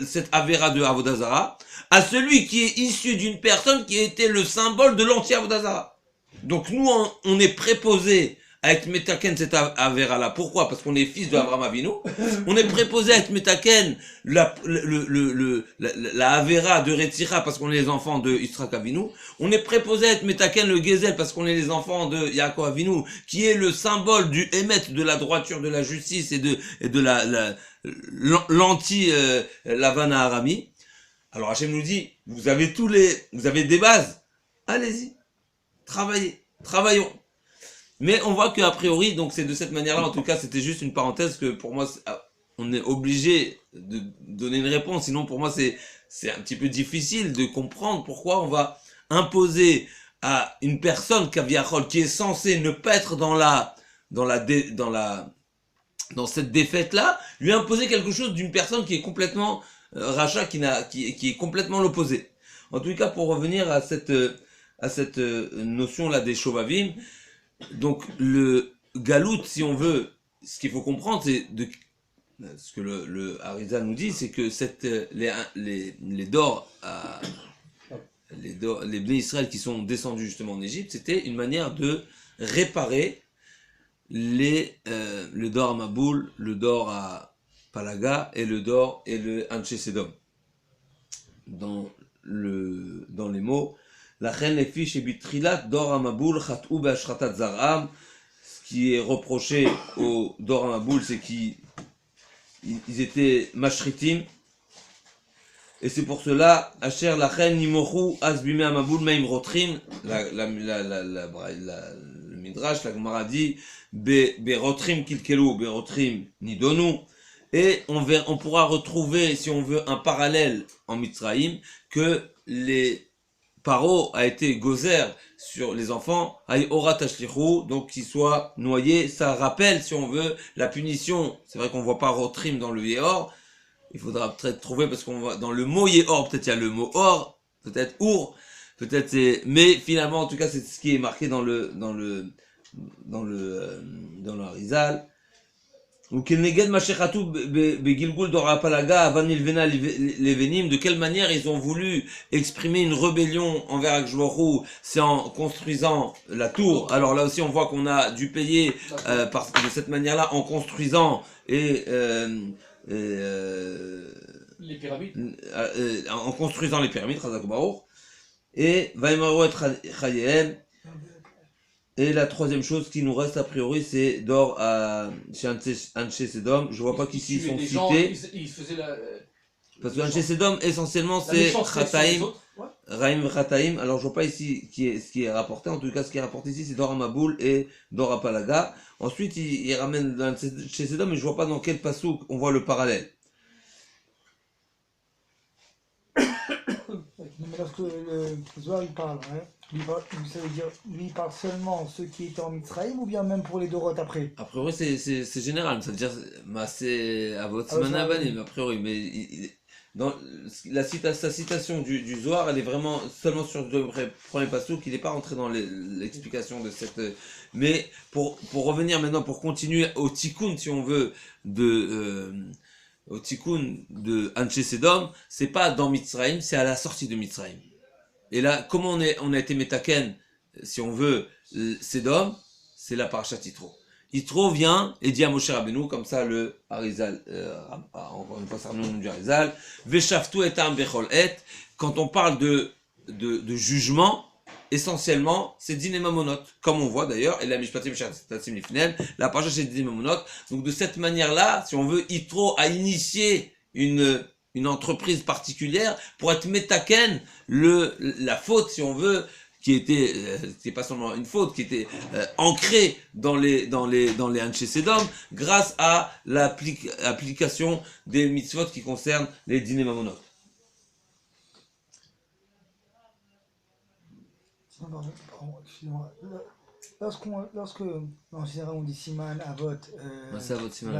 cette Avera de Avodazara? À celui qui est issu d'une personne qui était le symbole de l'anti-Avodazara. Donc, nous, on est préposés à être Metaken cette Avera là. Pourquoi? Parce qu'on est fils de Avraham Avinu. On est préposé à être Metaken la Avera de Retira parce qu'on est les enfants de Yitzhak Avinu. On est préposé à être Metaken le Gezel parce qu'on est les enfants de Yaakov Avinu, qui est le symbole du Hémet, de la droiture, de la justice et de l'anti Lavana Arami. Alors Hachem nous dit, vous avez des bases. Allez-y. Travaillons. Mais on voit qu'a priori, donc c'est de cette manière-là, en tout cas, c'était juste une parenthèse que pour moi, on est obligé de donner une réponse. Sinon, pour moi, c'est un petit peu difficile de comprendre pourquoi on va imposer à une personne kaviachol qui est censée ne pas être dans cette défaite-là, lui imposer quelque chose d'une personne qui est complètement rachat, qui est complètement l'opposé. En tout cas, pour revenir à cette notion-là des Shovavim, donc le galout, si on veut, ce qu'il faut comprendre, c'est ce que le Harizal nous dit, c'est que les Bnei Israël qui sont descendus justement en Égypte, c'était une manière de réparer le Dor à Maboul, le Dor à Palaga et le Anshe Sedom. Dans les mots, la reine les fiches et bitrilat Dor à Maboul chatou be'ashratat zar'am. Ce qui est reproché au Dor à Maboul, c'est qu'ils étaient mashritim. Et c'est pour cela, Asher la reine nimochu asbime à Maboul meim rotrim. Le Midrash, la Gemara dit be rotrim kilkelu, be rotrim nidonu. Et on pourra retrouver, si on veut, un parallèle en Mitzraïm, que les Paro a été gozer sur les enfants, aïe ora tashlichou, donc qu'ils soient noyés. Ça rappelle, si on veut, la punition. C'est vrai qu'on voit pas rotrim dans le Yehor. Il faudra peut-être trouver, parce qu'on voit dans le mot Yehor, peut-être il y a le mot or, peut-être our, peut-être c'est, mais finalement, en tout cas, c'est ce qui est marqué dans le Harizal. Ou Keneged Mashechatu Begilgul Dorapalaga Avanil Vena Levenim, de quelle manière ils ont voulu exprimer une rébellion envers Akjvorou, c'est en construisant la tour. Alors là aussi on voit qu'on a dû payer de cette manière-là en construisant Les pyramides. En construisant les pyramides, Chazak Baruch, et Vaimaru et Chayem. Et la troisième chose qui nous reste a priori, c'est d'or à chez Anshe Sedom. Je vois pas qu'ici ils sont cités. Ils faisaient la. Parce que Anshe Sedom, essentiellement, c'est Khataim, Raim Khataim. Alors je vois pas ici ce qui est rapporté. En tout cas, ce qui est rapporté ici, c'est d'or à Maboul et d'or à Palaga. Ensuite, il ramène dans Anshe Sedom, mais je vois pas dans quel pasouk on voit le parallèle. Mais lorsque le Zohar il parle, hein, ça veut dire, lui il parle seulement ceux qui étaient en Mitzrayim ou bien même pour les Doroth après? A priori, c'est général, ça veut dire, c'est Avot Siman Abanim, a priori, mais dans sa citation du Zohar, elle est vraiment seulement sur le premier pasouk, il n'est pas rentré dans l'explication de cette. Mais pour revenir maintenant, pour continuer au tikkun, si on veut, au tikkun de Anshe Sedom, c'est pas dans Mitzrayim, c'est à la sortie de Mitzrayim. Et là, comment on a été Metaken, si on veut, Sedom, c'est la parashat Yitro. Yitro vient et dit à Moshe Rabbeinu, comme ça le Harizal, encore une fois, c'est le nom du Harizal, Veshaftu etam bechol et, quand on parle de jugement, essentiellement, c'est Din et Mamonot, comme on voit d'ailleurs, et la Mishpatim Shatim Lifnem, la parashat c'est Din et Mamonot. Donc de cette manière-là, si on veut, Yitro a initié une entreprise particulière pour être Metaken, la faute, si on veut, qui était pas seulement une faute, qui était ancrée dans les Anshe Sedom, grâce à l'application des mitzvot qui concernent les Din et Mamonot. Lorsque en général on dit Siman, Avot, Siman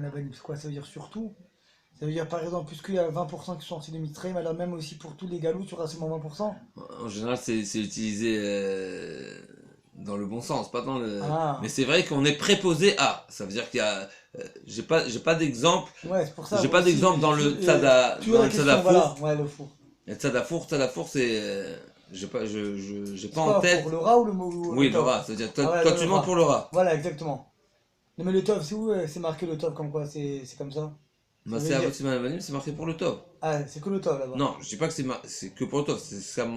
Abanim, c'est quoi? Ça veut dire surtout? Ça veut dire par exemple, puisqu'il y a 20% qui sont sortis de Mitzrayim, alors même aussi pour tous les galous, tu auras seulement 20%? En général, c'est utilisé dans le bon sens, pas dans le. Ah. Mais c'est vrai qu'on est préposé à. Ça veut dire qu'il y a. J'ai pas d'exemple. Ouais, c'est pour ça. J'ai pas d'exemple dans le Tzada. Dans le Tzadafour. Voilà. Ouais, le four. Le Tzadafour, c'est. J'ai pas en tête. Pour le rat ou le mot? Oui, le rat. C'est-à-dire, toi tu demandes pour le rat. Voilà, exactement. Non, mais le tov, c'est où c'est marqué le tov comme quoi? C'est comme ça? Bah, c'est Avot Siman Abanim, c'est marqué pour le tov. Ah, c'est que le tov là-bas. Non, je dis pas que c'est que pour le tov. C'est ça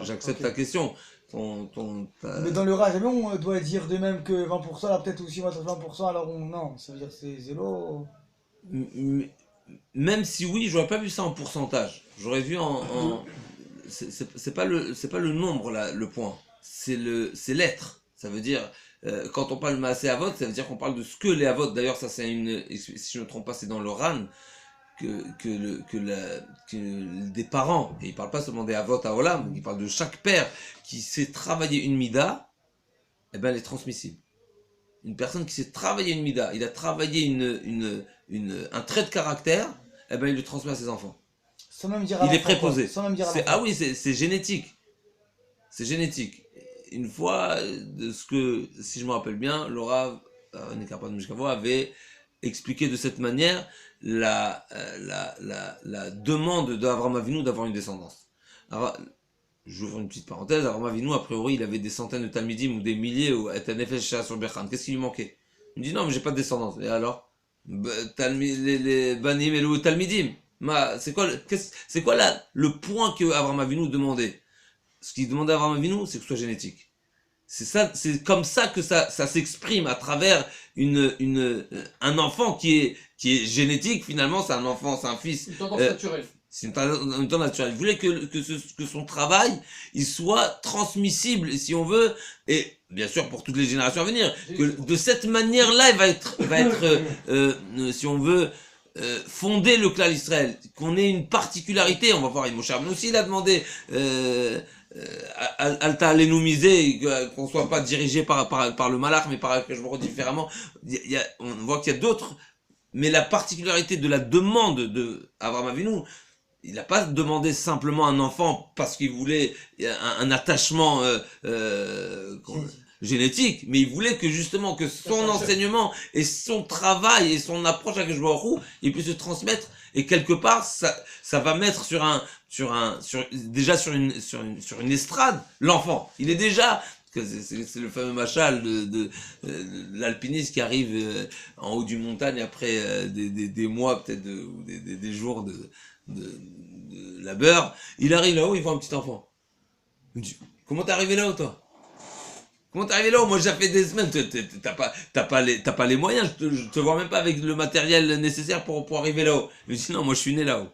j'accepte ta question. Mais dans le rat, jamais on doit dire de même que 20%, là peut-être aussi 20%, alors non, ça veut dire que c'est zéro. Même si oui, j'aurais pas vu ça en pourcentage. J'aurais vu c'est pas le nombre là, le point. C'est l'être. Ça veut dire quand on parle de Maaseh Avot, ça veut dire qu'on parle de ce que les Avot. D'ailleurs, ça c'est si je ne me trompe pas, c'est dans le Ran que des parents, et il parle pas seulement des Avot à Olam, il parle de chaque père qui sait travailler une mida, eh ben elle est transmissible. Une personne qui sait travailler une mida, il a travaillé un trait de caractère, eh ben il le transmet à ses enfants. Sans même dire il est préposé. Sans même dire ah oui, c'est génétique. C'est génétique. Une fois, si je me rappelle bien, Laura avait expliqué de cette manière la demande d'Avraham Avinu d'avoir une descendance. Alors, j'ouvre une petite parenthèse, Avraham Avinu, a priori, il avait des centaines de talmidim ou des milliers ou et un effet sur Berkhan. Qu'est-ce qui lui manquait? Il me dit non, mais j'ai pas de descendance. Et alors, les banim et le talmidim. C'est quoi le point que Avraham Avinu demandait? Ce qu'il demandait à Avraham Avinu, c'est que ce soit génétique. C'est comme ça que ça s'exprime à travers un enfant qui est génétique, finalement, c'est un enfant, c'est un fils. Une tendance naturelle. C'est une tendance naturelle. Il voulait que son travail, il soit transmissible, si on veut, et bien sûr pour toutes les générations à venir, que de cette manière-là, il va être si on veut, fonder le clan Israël, qu'on ait une particularité. On va voir, Moshe Rabbeinu aussi, il a demandé Alta Alenu qu'on soit pas dirigé par le malach, mais par que je me redis différemment. On voit qu'il y a d'autres, mais la particularité de la demande de Abraham Avinu, il n'a pas demandé simplement un enfant parce qu'il voulait un attachement génétique, mais il voulait que justement que son enseignement et son travail et son approche à Keshbarou, il puisse se transmettre, et quelque part ça va mettre déjà sur une estrade l'enfant. Il est déjà, c'est le fameux machal de l'alpiniste qui arrive en haut d'une montagne après des mois peut-être ou des jours de labeur. Il arrive là-haut, il voit un petit enfant. Il dit, comment t'es arrivé là-haut, toi? Comment t'es arrivé là-haut? Moi, j'ai fait des semaines, t'as pas les moyens, je te vois même pas avec le matériel nécessaire pour arriver là-haut. Il me dit, non, moi, je suis né là-haut.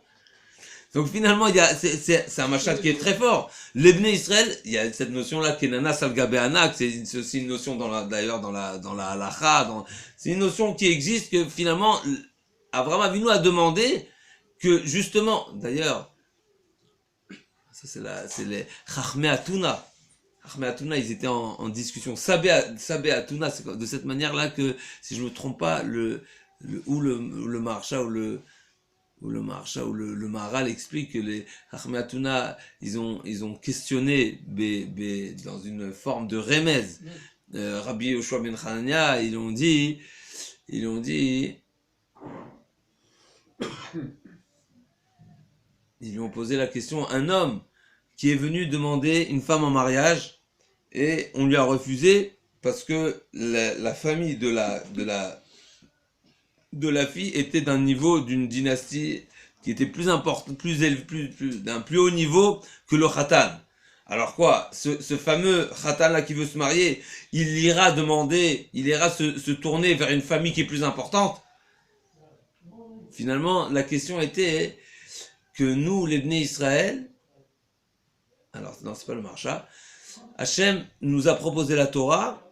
Donc, finalement, c'est un machal qui est très fort. L'Ebné Israël, il y a cette notion-là, Kenana Salgabé Anak, c'est aussi une notion d'ailleurs dans la halacha, c'est une notion qui existe que finalement, Abraham Avinu a demandé que justement, d'ailleurs, ça c'est les Chachmei Atuna. Chachmei Atuna, ils étaient en discussion. Sabé Atuna, c'est de cette manière-là que, si je me trompe pas, le Maharsha ou le Maharal explique que les Chachmei Atuna, ils ont questionné dans une forme de remez. Rabbi Yoshua ben Hanania, ils ont dit ils lui ont posé la question, un homme qui est venu demander une femme en mariage et on lui a refusé parce que la famille de la fille était d'un niveau d'une dynastie qui était plus important, d'un plus haut niveau que le khatan. Alors quoi, ce fameux khatan là qui veut se marier, il ira se tourner vers une famille qui est plus importante. Finalement, la question était que nous, les Bnei Israël, alors non, c'est pas le Maharsha, Hachem nous a proposé la Torah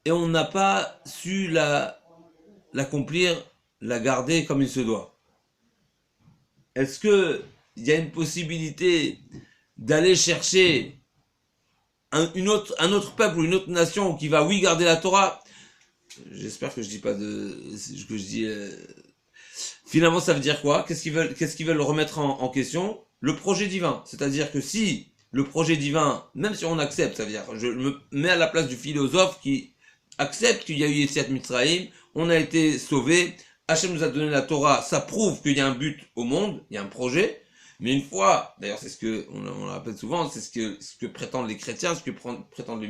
et on n'a pas su l'accomplir, la garder comme il se doit. Est-ce que il y a une possibilité d'aller chercher un autre peuple ou une autre nation qui va, oui, garder la Torah? J'espère que je dis pas que je dis. Finalement, ça veut dire quoi? Qu'est-ce qu'ils veulent remettre en question? Le projet divin. C'est-à-dire que si le projet divin, même si on accepte, ça veut dire, je me mets à la place du philosophe qui accepte qu'il y a eu Yetziat Mitzrayim, on a été sauvés, Hachem nous a donné la Torah, ça prouve qu'il y a un but au monde, il y a un projet, mais une fois, d'ailleurs c'est ce que, on le rappelle souvent, c'est ce que prétendent les chrétiens, ce que prétendent les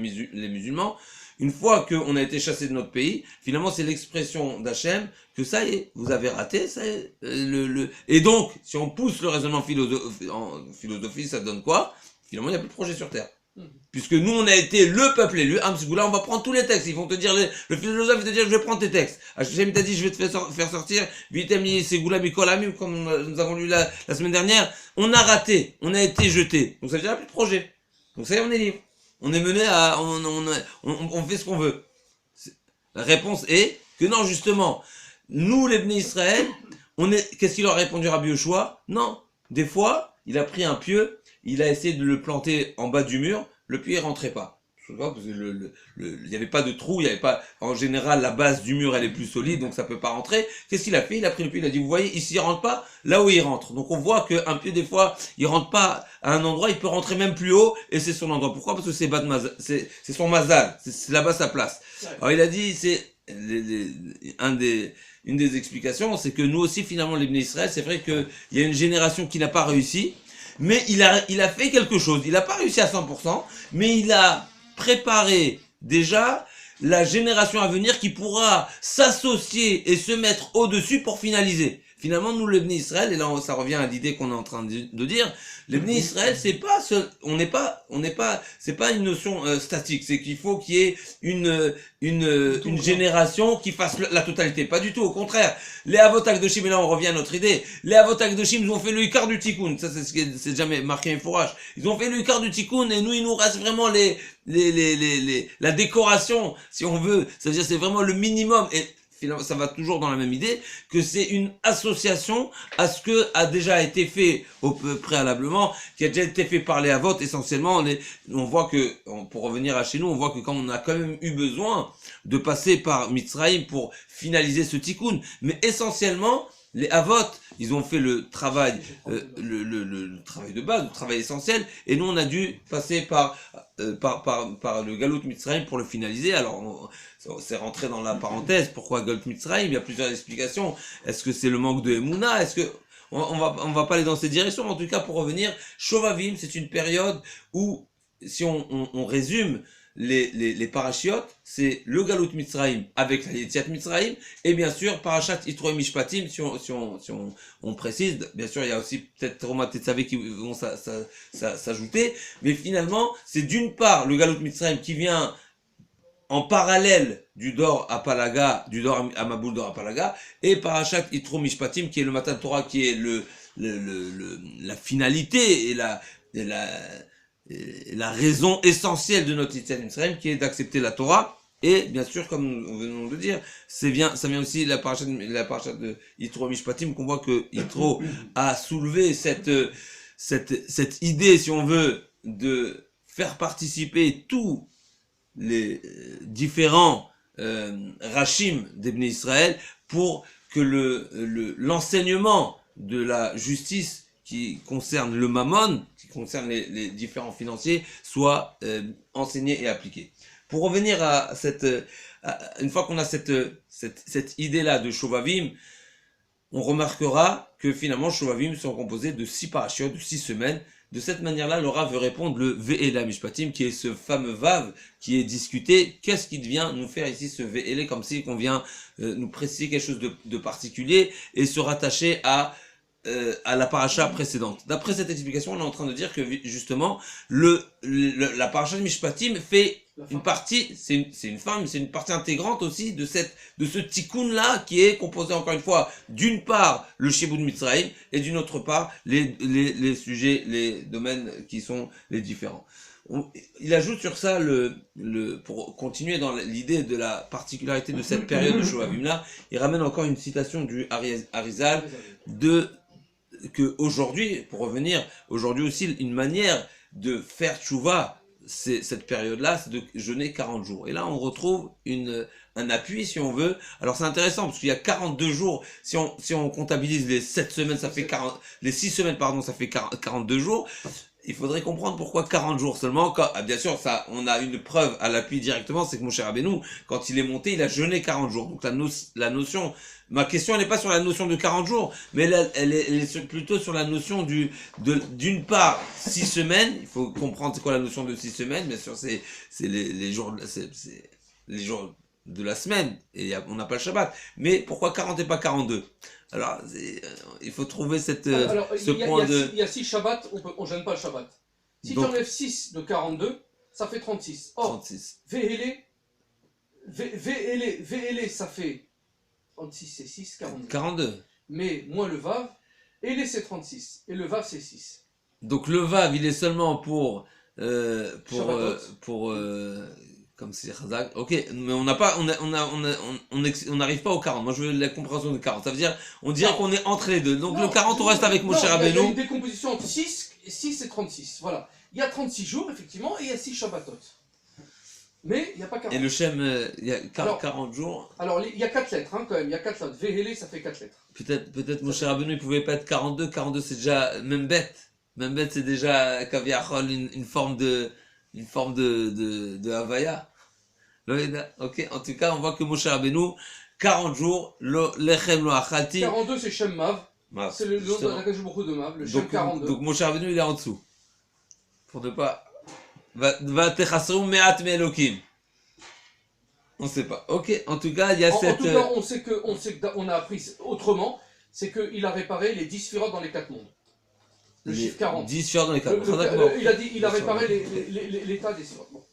musulmans, une fois qu'on a été chassé de notre pays, finalement c'est l'expression d'Hachem que ça y est, vous avez raté, ça y est, et donc, si on pousse le raisonnement en philosophie, ça donne quoi? Finalement, il n'y a plus de projet sur Terre. Puisque nous, on a été le peuple élu, là, on va prendre tous les textes, ils vont te dire, le philosophe va te dire, je vais prendre tes textes. Hachem t'a dit, je vais te faire sortir, Vitem Segula Mikolamim, comme nous avons lu la semaine dernière, on a raté, on a été jeté. Donc ça veut dire, il n'y a plus de projet. Donc ça y est, on est libre. On est mené on fait ce qu'on veut. La réponse est que non, justement, nous, les Bnei Israël, qu'est-ce qu'il leur a répondu Rabbi Yoshua? Non. Des fois, il a pris un pieu, il a essayé de le planter en bas du mur, le pieu ne rentrait pas. Parce que il n'y avait pas de trou, il y avait pas, en général, la base du mur, elle est plus solide, donc ça peut pas rentrer. Qu'est-ce qu'il a fait? Il a pris le pieu, il a dit, vous voyez, ici, il rentre pas, là où il rentre. Donc on voit qu'un pieu, des fois, il rentre pas à un endroit, il peut rentrer même plus haut, et c'est son endroit. Pourquoi? Parce que c'est c'est son mazal, c'est là-bas sa place. Alors il a dit, une des explications, c'est que nous aussi, finalement, les Bnei Israël, c'est vrai qu'il y a une génération qui n'a pas réussi, mais il a fait quelque chose. Il n'a pas réussi à 100%, mais il a préparer déjà la génération à venir qui pourra s'associer et se mettre au-dessus pour finaliser. Finalement, nous, les Bnei Israël, et là, ça revient à l'idée qu'on est en train de dire, les Bnei Israël, c'est pas une notion statique, c'est qu'il faut qu'il y ait une génération qui fasse la totalité. Pas du tout, au contraire. Les Avot Akdoshim, et là, on revient à notre idée, les Avot Akdoshim, ils ont fait le Ikar du Tikkun, ça, c'est jamais marqué un fourrage. Ils ont fait le Ikar du Tikkun, et nous, il nous reste vraiment la décoration, si on veut. C'est-à-dire, c'est vraiment le minimum. Et finalement, ça va toujours dans la même idée, que c'est une association à ce que a déjà été fait préalablement, qui a déjà été fait par les Avot. Essentiellement, on voit que, pour revenir à chez nous, on voit que quand on a quand même eu besoin de passer par Mitzrayim pour finaliser ce tikkun, mais essentiellement, les Avot, ils ont fait le travail, le travail de base, le travail essentiel, et nous on a dû passer par le Galut Mitzrayim pour le finaliser. Alors c'est rentré dans la parenthèse. Pourquoi Galut Mitzrayim? Il y a plusieurs explications. Est-ce que c'est le manque de Emouna? Est-ce que on va pas aller dans ces directions, mais en tout cas pour revenir, Shovavim, c'est une période où, si on résume les parachiotes, c'est le Galut Mitzrayim avec la Yetziat Mitzrayim, et bien sûr Parashat Yitro Mishpatim, si on précise. Bien sûr il y a aussi peut-être Tromat Tetzavé qui vont s'ajouter, mais finalement c'est d'une part le Galut Mitzrayim qui vient en parallèle du Dor à Palaga, du Dor à Maboul Dor à Palaga, et Parashat Yitro Mishpatim qui est le Matan Torah, qui est la finalité et la raison essentielle de notre Yetziat Mitzrayim, qui est d'accepter la Torah. Et bien sûr, comme nous venons de dire, ça vient aussi la parasha de Yitro Mishpatim, qu'on voit que Yitro a soulevé cette idée, si on veut, de faire participer tous les différents rachim d'Ebné Israël pour que l'enseignement de la justice qui concerne le mammon, qui concerne les différents financiers, soit enseigné et appliqué. Pour revenir à une fois qu'on a cette idée-là de Shovavim, on remarquera que finalement Shovavim sont composés de 6 parachiotes, de 6 semaines. De cette manière-là, le Rav veut répondre le Ve'ela Mishpatim, qui est ce fameux Vav qui est discuté. Qu'est-ce qui vient nous faire ici ce Ve'ela, comme si qu'on vient nous préciser quelque chose de particulier et se rattacher à la paracha précédente. D'après cette explication, on est en train de dire que justement la paracha de Mishpatim fait une partie, c'est une femme, c'est une partie intégrante aussi de ce tikkun là, qui est composé encore une fois d'une part le Shibud Mitzrayim et d'une autre part les sujets, les domaines qui sont les différents. Il ajoute sur ça pour continuer dans l'idée de la particularité de cette période de Shovavim là, il ramène encore une citation du Arizal que aujourd'hui, pour revenir, aujourd'hui aussi, une manière de faire tchouva, cette période-là, c'est de jeûner 40 jours. Et là, on retrouve un appui, si on veut. Alors, c'est intéressant, parce qu'il y a 42 jours, si on comptabilise les 7 semaines, les 6 semaines, pardon, ça fait 42 jours. Il faudrait comprendre pourquoi 40 jours seulement. Bien sûr, ça, on a une preuve à l'appui directement, c'est que Moshe Rabbeinu, quand il est monté, il a jeûné 40 jours. Donc la notion, ma question, elle n'est pas sur la notion de 40 jours, mais elle est plutôt sur la notion d'une part, 6 semaines. Il faut comprendre c'est quoi la notion de 6 semaines. Bien sûr, c'est les jours de la semaine, et on n'a pas le Shabbat. Mais pourquoi 40 et pas 42? Alors, il faut trouver ce point de... Il y a 6 Shabbats, on ne gêne pas le Shabbat. Si tu enlèves 6 de 42, ça fait 36. Or, 36. VLE, ça fait 36, c'est 6, 42. 42. Mais moins le Vav, Elé c'est 36. Et le Vav c'est 6. Donc le Vav, il est seulement pour comme c'est Chazak. Ok, mais on n'arrive pas au 40. Moi, je veux la compréhension de 40. Ça veut dire, on dirait qu'on est entre les deux. Donc le 40, on reste avec Moshe Rabbeinu. Il y a une décomposition entre 6 et 36. Voilà. Il y a 36 jours, effectivement, et il y a 6 Shabbatot. Mais il n'y a pas 40. Et le Shem, il y a 40 jours. Alors, il y a 4 lettres, hein, quand même. Il y a 4 lettres. Vehele, ça fait 4 lettres. Peut-être Moshe Rabbeinu, il pouvait pas être 42. 42, c'est déjà, même bête, c'est déjà, Kaviachol, une forme de Havaya. Ok, en tout cas, on voit que Moshe Rabbeinu, 40 jours, lechem lo achalti. 42, c'est Shem Mav. C'est le nom de la Baruch de Mav, le Shem 42. Donc Moshe Rabbeinu, il est en dessous. Pour ne pas... Va techasrou me'at me'elokim. On sait pas. Ok, en tout cas, il y a cette... En tout cas, on sait qu'on a appris autrement, c'est qu'il a réparé les 10 sphirotes dans les 4 mondes. Le chiffre 40. 10 sphirotes dans les 4 mondes. Il a réparé l'état des sphirotes. Bon.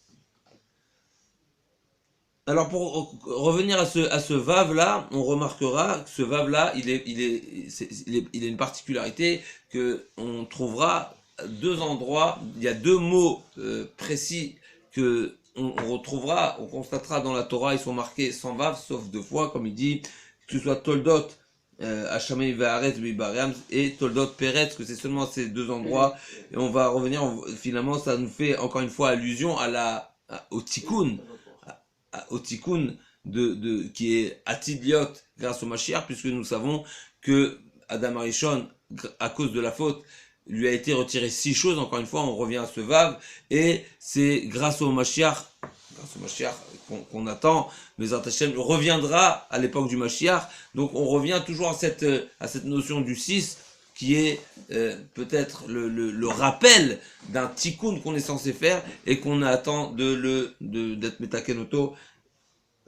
Alors pour revenir à ce Vav là, on remarquera que ce Vav là, il a une particularité que on trouvera à 2 endroits. Il y a 2 mots précis que on constatera dans la Torah, ils sont marqués sans vav, sauf 2 fois, comme il dit, que ce soit Toldot, Hachamei Ve'aretz Be'Baream et Toldot Peretz, que c'est seulement ces 2 endroits. Et on va revenir, finalement, ça nous fait encore une fois allusion au tikkun, au tikkun qui est Atidiot grâce au Mashiach, puisque nous savons que Adam Arishon, à cause de la faute, lui a été retiré 6 choses. Encore une fois, on revient à ce vav, et c'est grâce au Mashiach qu'on attend, mais Hashem reviendra à l'époque du Mashiach. Donc on revient toujours à cette notion du 6, qui est peut-être le rappel d'un tikkun qu'on est censé faire et qu'on attend d'être Metakenoto.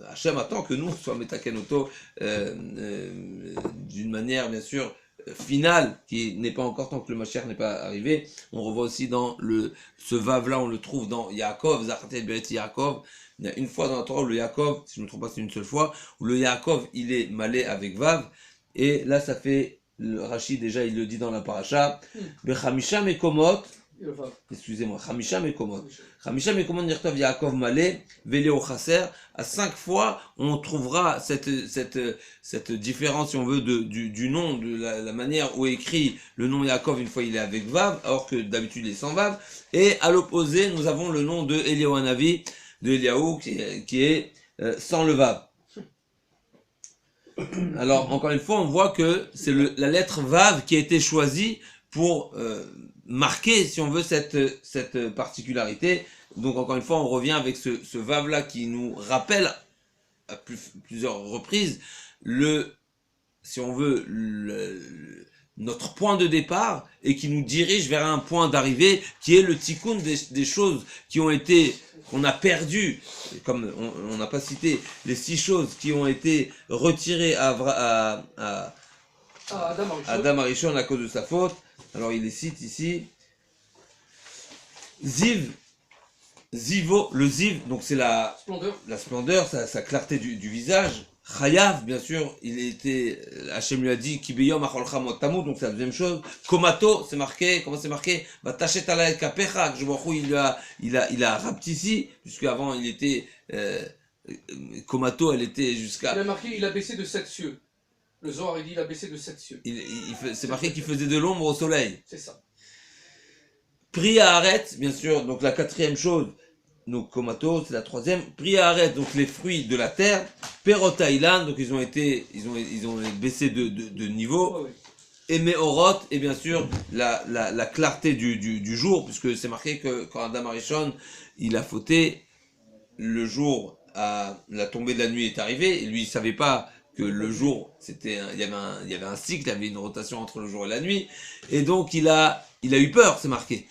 Hachem attend que nous soyons Metakenoto d'une manière bien sûr finale, qui n'est pas encore tant que le Mashiach n'est pas arrivé. On revoit aussi dans ce vav là, on le trouve dans Yaakov, Zachatel Beret Yaakov. Il y a une fois dans la Torah où le Yaakov, si je ne me trompe pas, c'est une seule fois, où le Yaakov il est malé avec vav, et là ça fait, le Rashi déjà il le dit dans la paracha, Bechamisha Mekomot, excusez-moi, Chamisha Mekomot Nirtov Yaakov Malé, Veleo Chaser, à 5 fois on trouvera cette différence, si on veut, du nom, de la manière où est écrit le nom Yaakov, une fois il est avec Vav, alors que d'habitude il est sans Vav, et à l'opposé nous avons le nom de Eliyahu Hanavi, de Eliyahu, qui est sans le Vav. Alors encore une fois on voit que c'est la lettre Vav qui a été choisie pour marquer, si on veut, cette particularité. Donc encore une fois on revient avec ce Vav là qui nous rappelle à plusieurs reprises si on veut, notre point de départ, et qui nous dirige vers un point d'arrivée qui est le tikkun des choses qu'on a perdues, comme on n'a pas cité les 6 choses qui ont été retirées à Adam Arishon à cause de sa faute. Alors il les cite ici. Zivo, le ziv, donc c'est la splendeur, sa clarté du visage. Chayav, bien sûr, Hachem lui a dit, Kibeyom acholcha mot tamut, donc c'est la deuxième chose. Komato, c'est marqué, comment c'est marqué? Vatachet alay kapecha, que je vois où il a rapetissé, puisque avant il était, Komato, elle était jusqu'à. Il a marqué, il a baissé de 7 cieux. Le Zohar, il dit, il a baissé de 7 cieux. C'est marqué qu'il faisait de l'ombre au soleil. C'est ça. Priya Aret, bien sûr, donc la 4e chose. Donc Komato, c'est la 3e. Priya Aret, donc les fruits de la terre. Perotailan, donc ils ont baissé de niveau. Ouais, ouais. Et Meorot, et bien sûr la clarté du jour, puisque c'est marqué que quand Adam Arishon il a fauté, le jour la tombée de la nuit est arrivée, et lui il savait pas que le jour il y avait un cycle, il y avait une rotation entre le jour et la nuit, et donc il a eu peur, c'est marqué.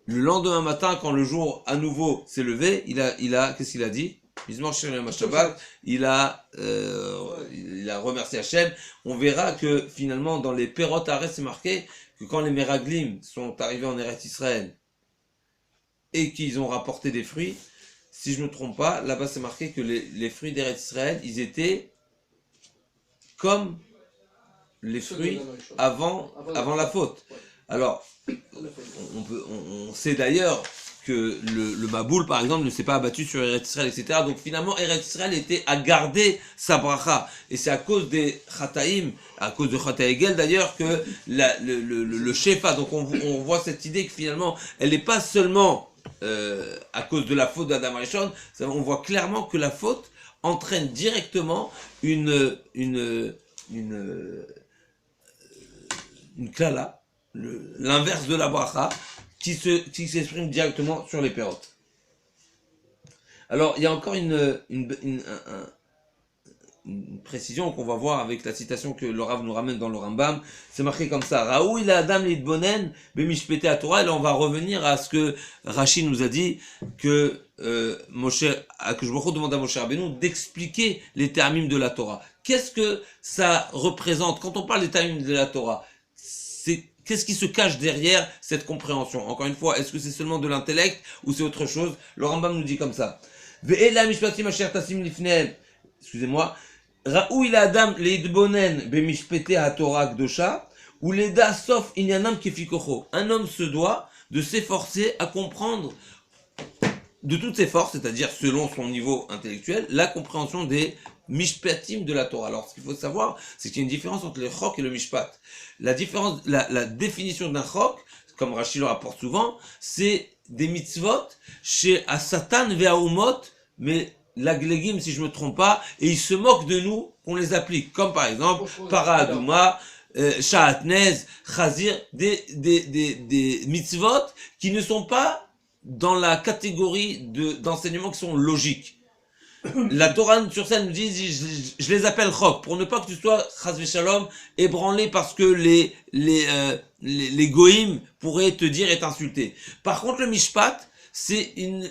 Le lendemain matin, quand le jour à nouveau s'est levé, il a qu'est-ce qu'il a dit? Il a remercié Hachem. On verra que finalement dans les Perot Arès c'est marqué que quand les Meraglim sont arrivés en Eretz Israël et qu'ils ont rapporté des fruits, si je ne me trompe pas, là-bas c'est marqué que les fruits d'Eretz Israël, ils étaient comme les fruits avant la faute. Alors, on sait d'ailleurs que le Maboul, par exemple, ne s'est pas abattu sur Eretz Israël, etc. Donc finalement, Eretz Israël était à garder sa bracha. Et c'est à cause des Chataïm, à cause de Chataïgel d'ailleurs, que le Shefa, donc on voit cette idée que finalement, elle n'est pas seulement à cause de la faute d'Adam Arishon, on voit clairement que la faute entraîne directement une klala, l'inverse de la bracha, qui s'exprime directement sur les pérotes. Alors, il y a encore une précision qu'on va voir avec la citation que le Rav nous ramène dans le Rambam. C'est marqué comme ça. Raoui il a Adam l'idbonen bemishpete à Torah. Et là, on va revenir à ce que Rachid nous a dit, que Moshe demande à Moshe Rabbeinu d'expliquer les termim de la Torah. Qu'est-ce que ça représente? Quand on parle des termim de la Torah, qu'est-ce qui se cache derrière cette compréhension? Encore une fois, est-ce que c'est seulement de l'intellect ou c'est autre chose? Le Rambam nous dit comme ça. Excusez-moi. Raoui la Adam leidbonen bemishpete ha Torah kdosha ou leda sof inyanam kefikocho. Un homme se doit de s'efforcer à comprendre de toutes ses forces, c'est-à-dire selon son niveau intellectuel, la compréhension des mishpatim de la Torah. Alors, ce qu'il faut savoir, c'est qu'il y a une différence entre le chok et le mishpat. La définition d'un chok, comme Rashi le rapporte souvent, c'est des mitzvot chez Asatan ve'aumot, mais l'aglegim, si je me trompe pas, et ils se moquent de nous qu'on les applique. Comme par exemple, para aduma, sha'atnez, chazir, des mitzvot qui ne sont pas dans la catégorie d'enseignements qui sont logiques. La Torah sur scène nous dit, je les appelle chok, pour ne pas que tu sois, chas v'shalom, ébranlé parce que les goïms pourraient te dire et t'insulter. Par contre, le mishpat, c'est une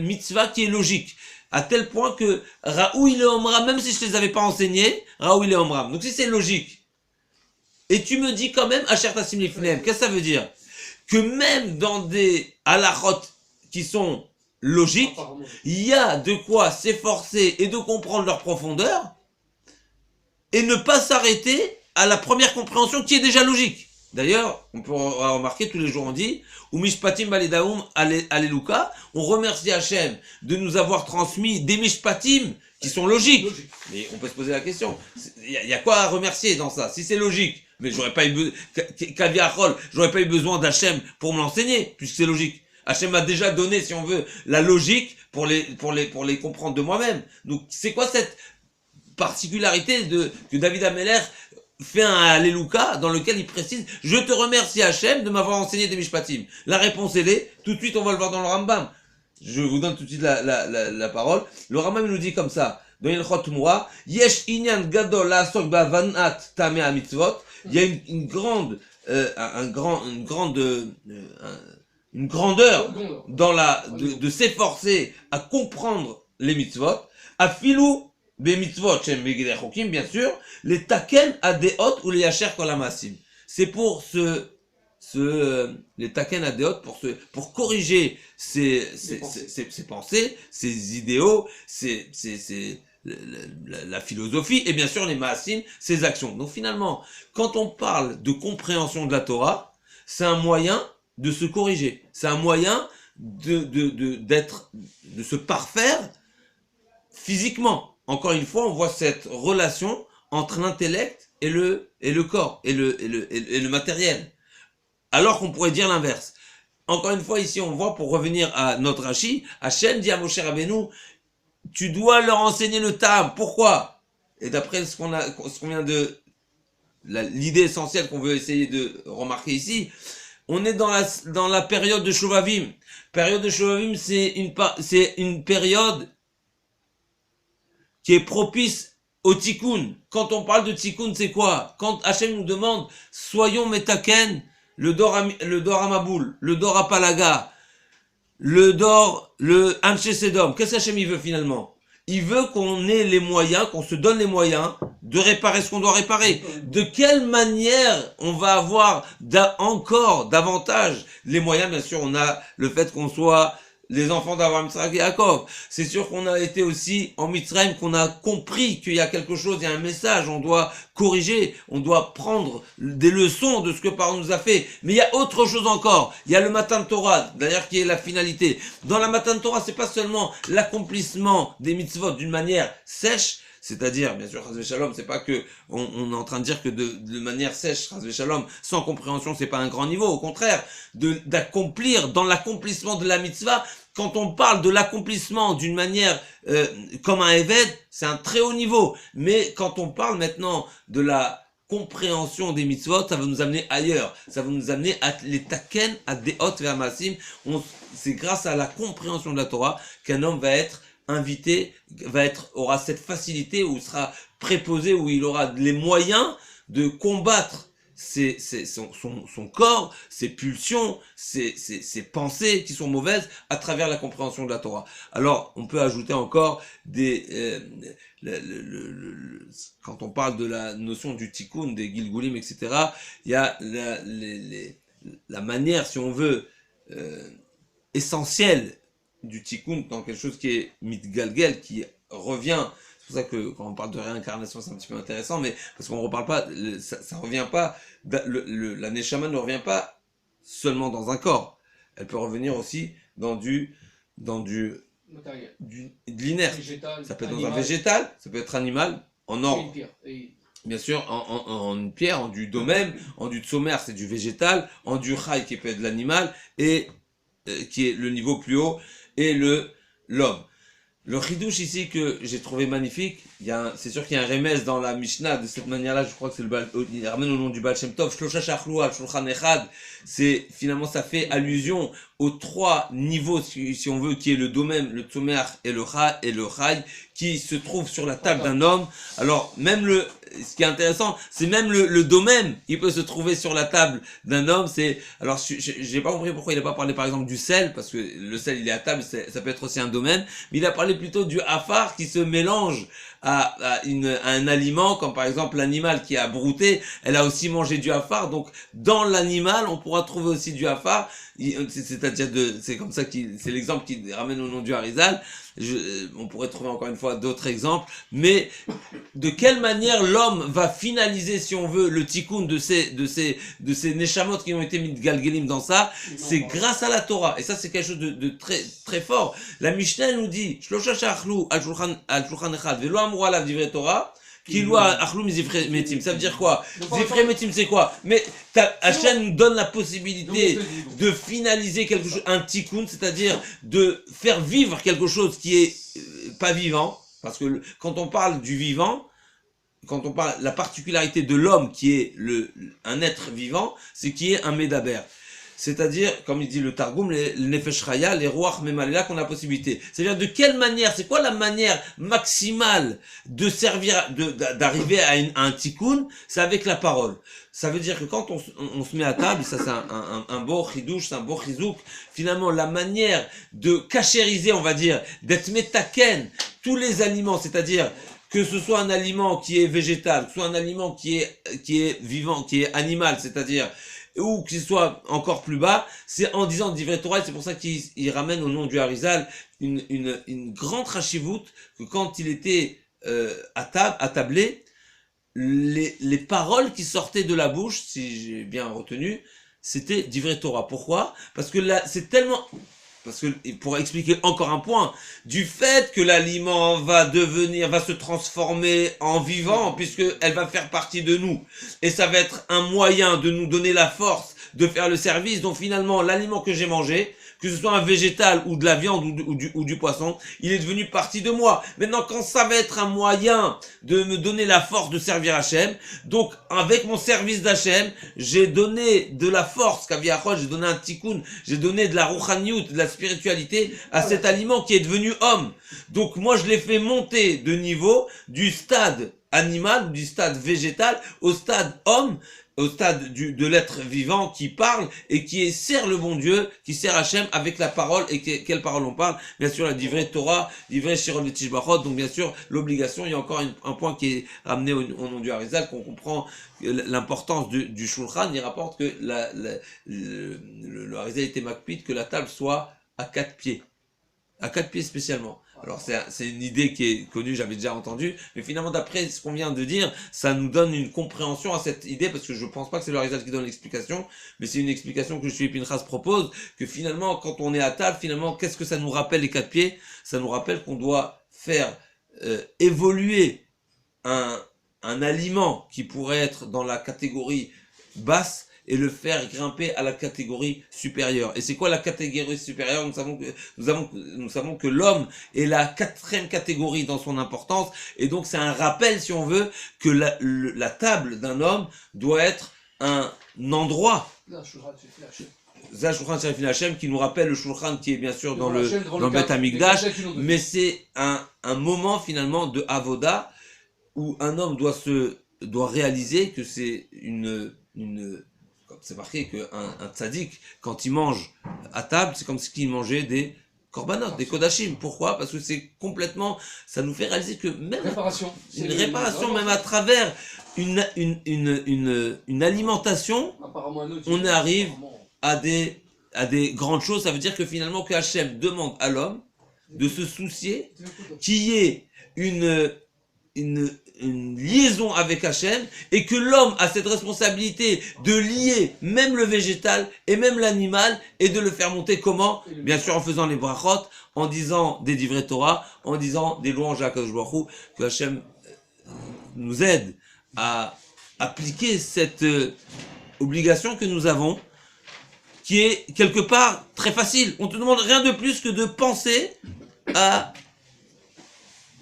mitzvah qui est logique. À tel point que Raoui le Omram, même si je les avais pas enseignés, Raoui le Omram. Donc si c'est logique, et tu me dis quand même, Asher Tassim Lifnem, qu'est-ce que ça veut dire? Que même dans des halachot qui sont logiques, il y a de quoi s'efforcer et de comprendre leur profondeur, et ne pas s'arrêter à la première compréhension qui est déjà logique. D'ailleurs, on peut remarquer, tous les jours on dit, ou mishpatim baledaum alléluka, on remercie Hachem de nous avoir transmis des mishpatim qui sont logiques. Mais on peut se poser la question, il y a quoi à remercier dans ça? Si c'est logique, mais j'aurais pas eu besoin d'Hachem pour me l'enseigner, puisque c'est logique. Hachem m'a déjà donné, si on veut, la logique pour les comprendre de moi-même. Donc, c'est quoi cette particularité que David Ameller fait un Alléluia dans lequel il précise « Je te remercie Hachem de m'avoir enseigné des mishpatim ». La réponse elle est, tout de suite on va le voir dans le Rambam. Je vous donne tout de suite la parole. Le Rambam il nous dit comme ça, dans Ilchot Moura, « Yesh inyan gadol la'asok ba'avanat tamei mitzvot » Il y a une grandeur de s'efforcer à comprendre les mitzvot, afilou be mitzvot shem megidei chokim, bien sûr, les taken adeot ou les yacher kol hamasim. C'est pour les taken adeot, pour corriger ses pensées, ses idéaux, la philosophie, et bien sûr les maasim, ses actions. Donc finalement, quand on parle de compréhension de la Torah, c'est un moyen de se corriger. C'est un moyen de se parfaire physiquement. Encore une fois, on voit cette relation entre l'intellect et le corps, et le matériel. Alors qu'on pourrait dire l'inverse. Encore une fois, ici, on voit, pour revenir à notre Rashi, Hachem dit à Moshe Rabbeinu, tu dois leur enseigner le tam. Pourquoi? Et d'après ce qu'on vient l'idée essentielle qu'on veut essayer de remarquer ici, on est dans la période de Shovavim. Période de Shovavim, c'est une période qui est propice au tikkun. Quand on parle de tikkun, c'est quoi? Quand Hachem nous demande, soyons metaken, le dor amaboul, le dor apalaga, le Anshe Sedom. Qu'est-ce qu'Hachem il veut finalement? Il veut qu'on ait les moyens, qu'on se donne les moyens de réparer ce qu'on doit réparer. De quelle manière on va avoir encore davantage les moyens? Bien sûr, on a le fait qu'on soit les enfants d'Abraham, Yitzhak et Yaakov. C'est sûr qu'on a été aussi en Mitzrayim, qu'on a compris qu'il y a quelque chose, il y a un message, on doit corriger, on doit prendre des leçons de ce que Paro nous a fait. Mais il y a autre chose encore. Il y a le Matan Torah, d'ailleurs, qui est la finalité. Dans la Matan Torah, c'est pas seulement l'accomplissement des mitzvot d'une manière sèche, c'est-à-dire, bien sûr, Chas v'Shalom, c'est pas que on est en train de dire que de manière sèche, Chas v'Shalom, sans compréhension, c'est pas un grand niveau. Au contraire, d'accomplir, dans l'accomplissement de la mitzvah, quand on parle de l'accomplissement d'une manière comme un Eved, c'est un très haut niveau. Mais quand on parle maintenant de la compréhension des mitzvot, ça va nous amener ailleurs. Ça va nous amener à les taken, à des hot vers masim. C'est grâce à la compréhension de la Torah qu'un homme va être invité, aura cette facilité, où il sera préposé, où il aura les moyens de combattre son corps, ses pulsions, ses pensées qui sont mauvaises à travers la compréhension de la Torah. Alors, on peut ajouter encore quand on parle de la notion du tikkun, des gilgulim, etc., il y a la manière, si on veut, essentielle du tikkun dans quelque chose qui est mitgalgel, qui revient. C'est pour ça que quand on parle de réincarnation, c'est un petit peu intéressant, mais parce qu'on ne reparle pas, ça revient pas, la neshama ne revient pas seulement dans un corps. Elle peut revenir aussi dans du dans Matériel. de l'inerte. Végétal, Ça peut être dans un animal, végétal, ça peut être animal, en et or, une pierre. Et bien sûr, en une pierre, en du domem, en du tsomer, c'est du végétal, en du chai qui peut être de l'animal, et qui est le niveau plus haut, et l'homme. Le chidouche ici que j'ai trouvé magnifique, c'est sûr qu'il y a un remez dans la Mishnah de cette manière-là, je crois que c'est il ramène au nom du Baal Shem Tov, Shlosha Shachlu al Shulchan Echad, c'est finalement ça fait allusion aux trois niveaux, si on veut, qui est le domem, le tzomer et le chai, qui se trouvent sur la table d'un homme. Alors même ce qui est intéressant, c'est même le domem, il peut se trouver sur la table d'un homme. Alors j'ai pas compris pourquoi il n'a pas parlé par exemple du sel, parce que le sel il est à table, ça peut être aussi un domem, mais il a parlé plutôt du afar qui se mélange à un aliment, comme par exemple l'animal qui a brouté, elle a aussi mangé du afar, donc dans l'animal on pourra trouver aussi du afar, c'est comme ça c'est l'exemple qui ramène au nom du Harizal. On pourrait trouver encore une fois d'autres exemples, mais de quelle manière l'homme va finaliser, si on veut, le tikkun de ces neshamot qui ont été mis de galgelim dans ça, c'est grâce à la Torah. Et ça, c'est quelque chose de très, très fort. La Mishnah nous dit, Shlosha shachlu al shulchan echad velo amru alav divrei Torah, Kilwa achlu mizifre metim. Ça veut dire quoi? Zifre metim, c'est quoi? Mais Hachem nous donne la possibilité de finaliser quelque chose, un tikkun, c'est-à-dire de faire vivre quelque chose qui est pas vivant. Parce que quand on parle du vivant, quand on parle la particularité de l'homme qui est un être vivant, c'est qui est un médaber. C'est-à-dire, comme il dit le Targum, les Nefesh Chaya, les Ruach Memalela, qu'on a possibilité. C'est-à-dire, de quelle manière, c'est quoi la manière maximale de servir, d'arriver à un tikkun? C'est avec la parole. Ça veut dire que quand on se met à table, ça c'est un beau chidouche, c'est un beau chizouk, finalement, la manière de cachériser, on va dire, d'être metaken, tous les aliments, c'est-à-dire, que ce soit un aliment qui est végétal, que ce soit un aliment qui est vivant, qui est animal, c'est-à-dire, ou qu'il soit encore plus bas, c'est en disant divrei Torah, et c'est pour ça qu'il ramène au nom du Harizal une grande rachivout, que quand il était attablé, les paroles qui sortaient de la bouche, si j'ai bien retenu, c'était divrei Torah. Pourquoi? Parce que là, c'est tellement... Parce que, pour expliquer encore un point, du fait que l'aliment va se transformer en vivant, puisque elle va faire partie de nous, et ça va être un moyen de nous donner la force de faire le service. Donc finalement, l'aliment que j'ai mangé, que ce soit un végétal ou de la viande ou du poisson, il est devenu partie de moi. Maintenant, quand ça va être un moyen de me donner la force de servir Hachem, donc avec mon service d'Hachem, j'ai donné de la force, Kaviachol, j'ai donné un tikkun, j'ai donné de la rouchaniout, de la spiritualité à cet aliment qui est devenu homme. Donc moi, je l'ai fait monter de niveau du stade animal, du stade végétal, au stade homme, au stade de l'être vivant qui parle et qui sert le bon Dieu, qui sert Hachem avec la parole. Et quelle parole on parle? Bien sûr, la divrei Torah, divrei Shirot Tishbachot. Donc bien sûr, l'obligation, il y a encore un point qui est ramené au nom du Harizal, qu'on comprend l'importance du Shulchan. Il rapporte que le Harizal était makpid, que la table soit à 4 pieds. À 4 pieds spécialement. Alors c'est une idée qui est connue, j'avais déjà entendu, mais finalement d'après ce qu'on vient de dire, ça nous donne une compréhension à cette idée, parce que je pense pas que c'est le Harizal qui donne l'explication, mais c'est une explication que Shmuel Pinchas propose, que finalement quand on est à table, finalement qu'est-ce que ça nous rappelle les 4 pieds? Ça nous rappelle qu'on doit faire évoluer un aliment qui pourrait être dans la catégorie basse, et le faire grimper à la catégorie supérieure. Et c'est quoi la catégorie supérieure? Nous savons que l'homme est la 4e catégorie dans son importance, et donc c'est un rappel, si on veut, que la table d'un homme doit être un endroit. Shulchan Sharif Hashem, qui nous rappelle le Shulchan qui est bien sûr dans le Beth Amikdash, mais c'est un moment finalement de Avoda où un homme doit réaliser que c'est c'est marqué qu'un tzaddik, quand il mange à table, c'est comme s'il mangeait des korbanot, des kodashim. Pourquoi? Parce que c'est complètement, ça nous fait réaliser que même une réparation, même à travers une alimentation, on arrive à des grandes choses. Ça veut dire que finalement, que Hachem demande à l'homme de se soucier qu'il y ait une liaison avec Hachem et que l'homme a cette responsabilité de lier même le végétal et même l'animal et de le faire monter comment? Bien sûr en faisant les brachot, en disant des divrei Torah, en disant des louanges à Akadosh Baruch Hu, que Hachem nous aide à appliquer cette obligation que nous avons, qui est quelque part très facile. On te demande rien de plus que de penser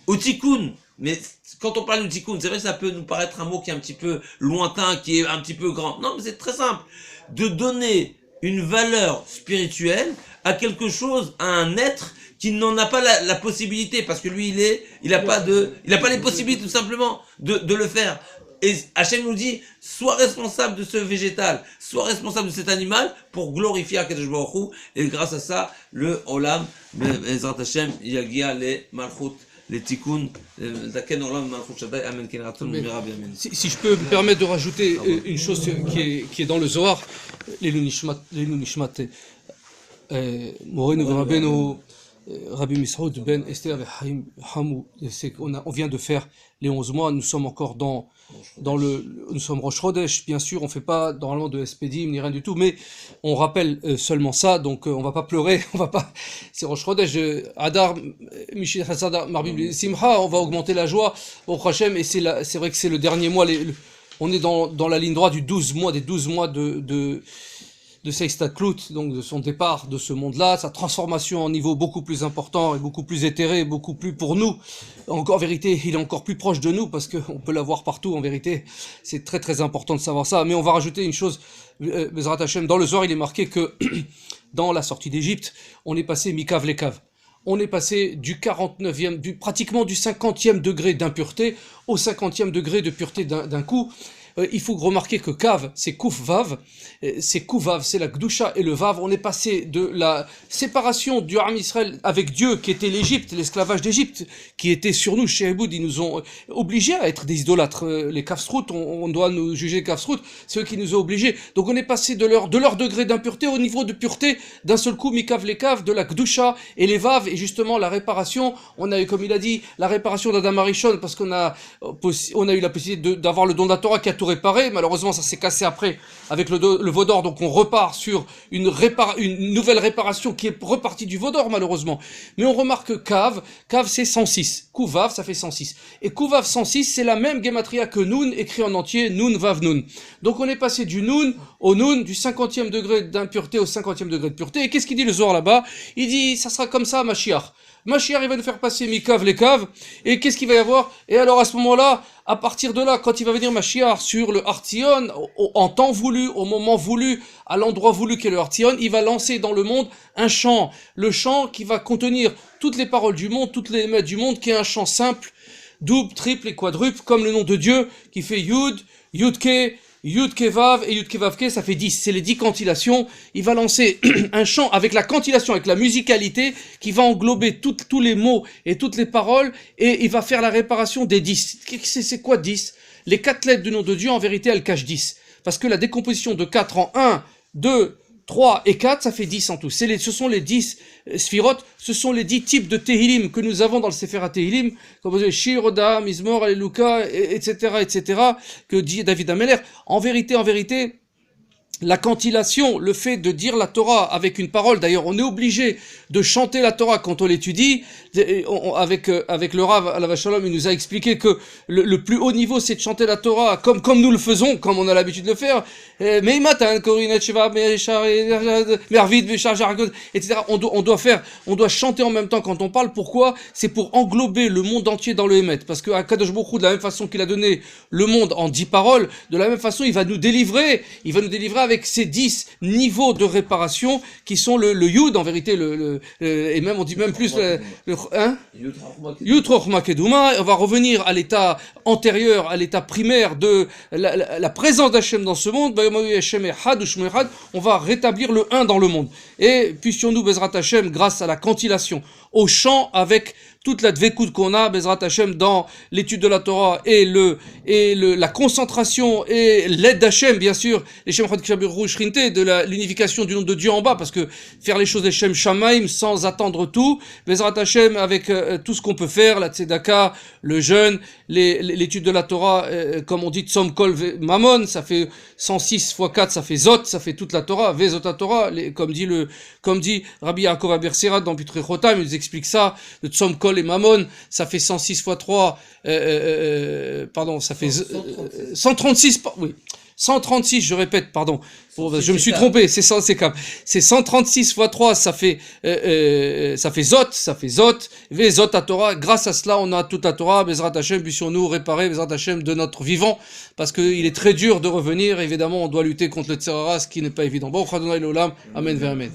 au tikkun. Mais quand on parle de tikkun, c'est vrai que ça peut nous paraître un mot qui est un petit peu lointain, qui est un petit peu grand. Non, mais c'est très simple. De donner une valeur spirituelle à quelque chose, à un être qui n'en a pas la possibilité, parce que lui, il a pas les possibilités tout simplement de le faire. Et Hachem nous dit, sois responsable de ce végétal, sois responsable de cet animal pour glorifier Akadosh Baruch Hu. Et grâce à ça, le Olam, Bezrat Hachem, Yagia, les Malchut, les Tikkun, Zaken Olam, Malchut Shaddai, Amen, Ken Ratzon, Mirav, Amen. Si je peux me permettre de rajouter une chose qui est dans le Zohar, les Nishmat, Morenu Rabbeinu, Rabbi Mishoud Ben Esther et Hamou, c'est qu'on vient de faire les 11 mois, nous sommes encore nous sommes Rosh Chodesh, bien sûr, on fait pas normalement de Espedim ni rien du tout, mais on rappelle seulement ça, donc on va pas pleurer, c'est Rosh Chodesh, Adar, Mishir Hasadar, Marbib Simcha, on va augmenter la joie au Hachem, et c'est vrai que c'est le dernier mois, on est dans la ligne droite des 12 mois de Seistat Klut, donc de son départ de ce monde-là, sa transformation à un niveau beaucoup plus important et beaucoup plus éthéré, beaucoup plus pour nous. En vérité, il est encore plus proche de nous parce qu'on peut l'avoir partout, en vérité. C'est très très important de savoir ça. Mais on va rajouter une chose, Bezrat Hashem, dans le Zohar, il est marqué que dans la sortie d'Égypte, on est passé Mikav Lekav. On est passé du 49e, pratiquement du 50e degré d'impureté au 50e degré de pureté d'un coup. Il faut remarquer que Kav, c'est Kouf Vav, c'est Kouvav, c'est la Gdusha et le Vav. On est passé de la séparation du Ham Israël avec Dieu, qui était l'Égypte, l'esclavage d'Égypte, qui était sur nous, chez Eboud, ils nous ont obligés à être des idolâtres. Les Kafsrout, on doit nous juger Kafsrout, c'est eux qui nous ont obligés. Donc on est passé de leur degré d'impureté au niveau de pureté, d'un seul coup, Mikav Lekav, de la Gdusha et les Vav, et justement la réparation, on a eu, comme il a dit, la réparation d'Adam Arishon, parce qu'on a eu la possibilité d'avoir le don de la Torah qui a tout réparé. Malheureusement, ça s'est cassé après avec le veau d'or, donc on repart sur une nouvelle réparation qui est repartie du veau d'or, malheureusement. Mais on remarque que Kav c'est 106. Kouvav, ça fait 106. Et Kouvav 106, c'est la même gematria que Nun, écrit en entier, Nun, Vav, Nun. Donc on est passé du Nun au Nun, du 50e degré d'impureté au 50e degré de pureté. Et qu'est-ce qu'il dit le Zohar là-bas? Il dit, ça sera comme ça, Mashiach. Mashiach, il va nous faire passer Mikav, les caves. Et qu'est-ce qu'il va y avoir? Et alors, à ce moment-là, à partir de là, quand il va venir Mashiach sur le Artion, en temps voulu, au moment voulu, à l'endroit voulu qu'est le Artion, il va lancer dans le monde un chant. Le chant qui va contenir toutes les paroles du monde, toutes les maîtres du monde, qui est un chant simple, double, triple et quadruple, comme le nom de Dieu, qui fait Yud, Yudke, Yud Kevav et Yud Kevavke, ça fait 10. C'est les 10 cantilations. Il va lancer un chant avec la cantillation, avec la musicalité, qui va englober tous les mots et toutes les paroles, et il va faire la réparation des 10. C'est quoi 10? Les 4 lettres du nom de Dieu, en vérité, elles cachent 10. Parce que la décomposition de 4 en 1, 2, 3 et 4, ça fait 10 en tout. Ce sont les 10 Sphirot, ce sont les 10 types de Tehillim que nous avons dans le Sefer HaTehillim, comme vous savez, Shir, Oda, Mizmor, Alléluia, etc., que dit David Ameller. En vérité, la cantillation, le fait de dire la Torah avec une parole, d'ailleurs on est obligé de chanter la Torah quand on l'étudie, avec le Rav Alav Shalom, il nous a expliqué que le plus haut niveau c'est de chanter la Torah comme nous le faisons, comme on a l'habitude de le faire, etc. On doit chanter en même temps quand on parle. Pourquoi? C'est pour englober le monde entier dans le Hémet, parce que Akadosh Baruch Hu, de la même façon qu'il a donné le monde en 10 paroles, de la même façon il va nous délivrer avec ces 10 niveaux de réparation qui sont le Yud, en vérité, et même on dit même plus Yud Chochma Keduma. On va revenir à l'état antérieur, à l'état primaire de la présence d'Hachem dans ce monde. On va rétablir le 1 dans le monde. Et puissions-nous, Bezrat Hachem, grâce à la cantillation, au chant avec toute la dvekout qu'on a, Bezrat Hashem, dans l'étude de la Torah et la concentration et l'aide d'Hachem, bien sûr, les Shem Chad Kshabir Rouge Shrinte, de l'unification du nom de Dieu en bas, parce que faire les choses des Shem Shamaim sans attendre tout, Bezrat Hashem, avec tout ce qu'on peut faire, la Tzedaka, le jeûne, l'étude de la Torah, comme on dit, Tzom Kol Mamon, ça fait 106 x 4, ça fait Zot, ça fait toute la Torah, Vezot Torah, comme dit Rabbi Yaakov Abersirat dans Pitrei Chotam, il nous explique ça, le Tzom Kol et Mamon, ça fait 106 x 3, ça fait 136, oui. 136, je répète, pardon. Je me suis trompé, c'est 136 x 3, ça fait Zot, Vezot à Torah. Grâce à cela, on a toute la Torah, Bezrat Hashem, puissions-nous réparer, Bezrat Hashem, de notre vivant, parce qu'il est très dur de revenir, évidemment, on doit lutter contre le Tserara, ce qui n'est pas évident. Bon, Amen, Amen.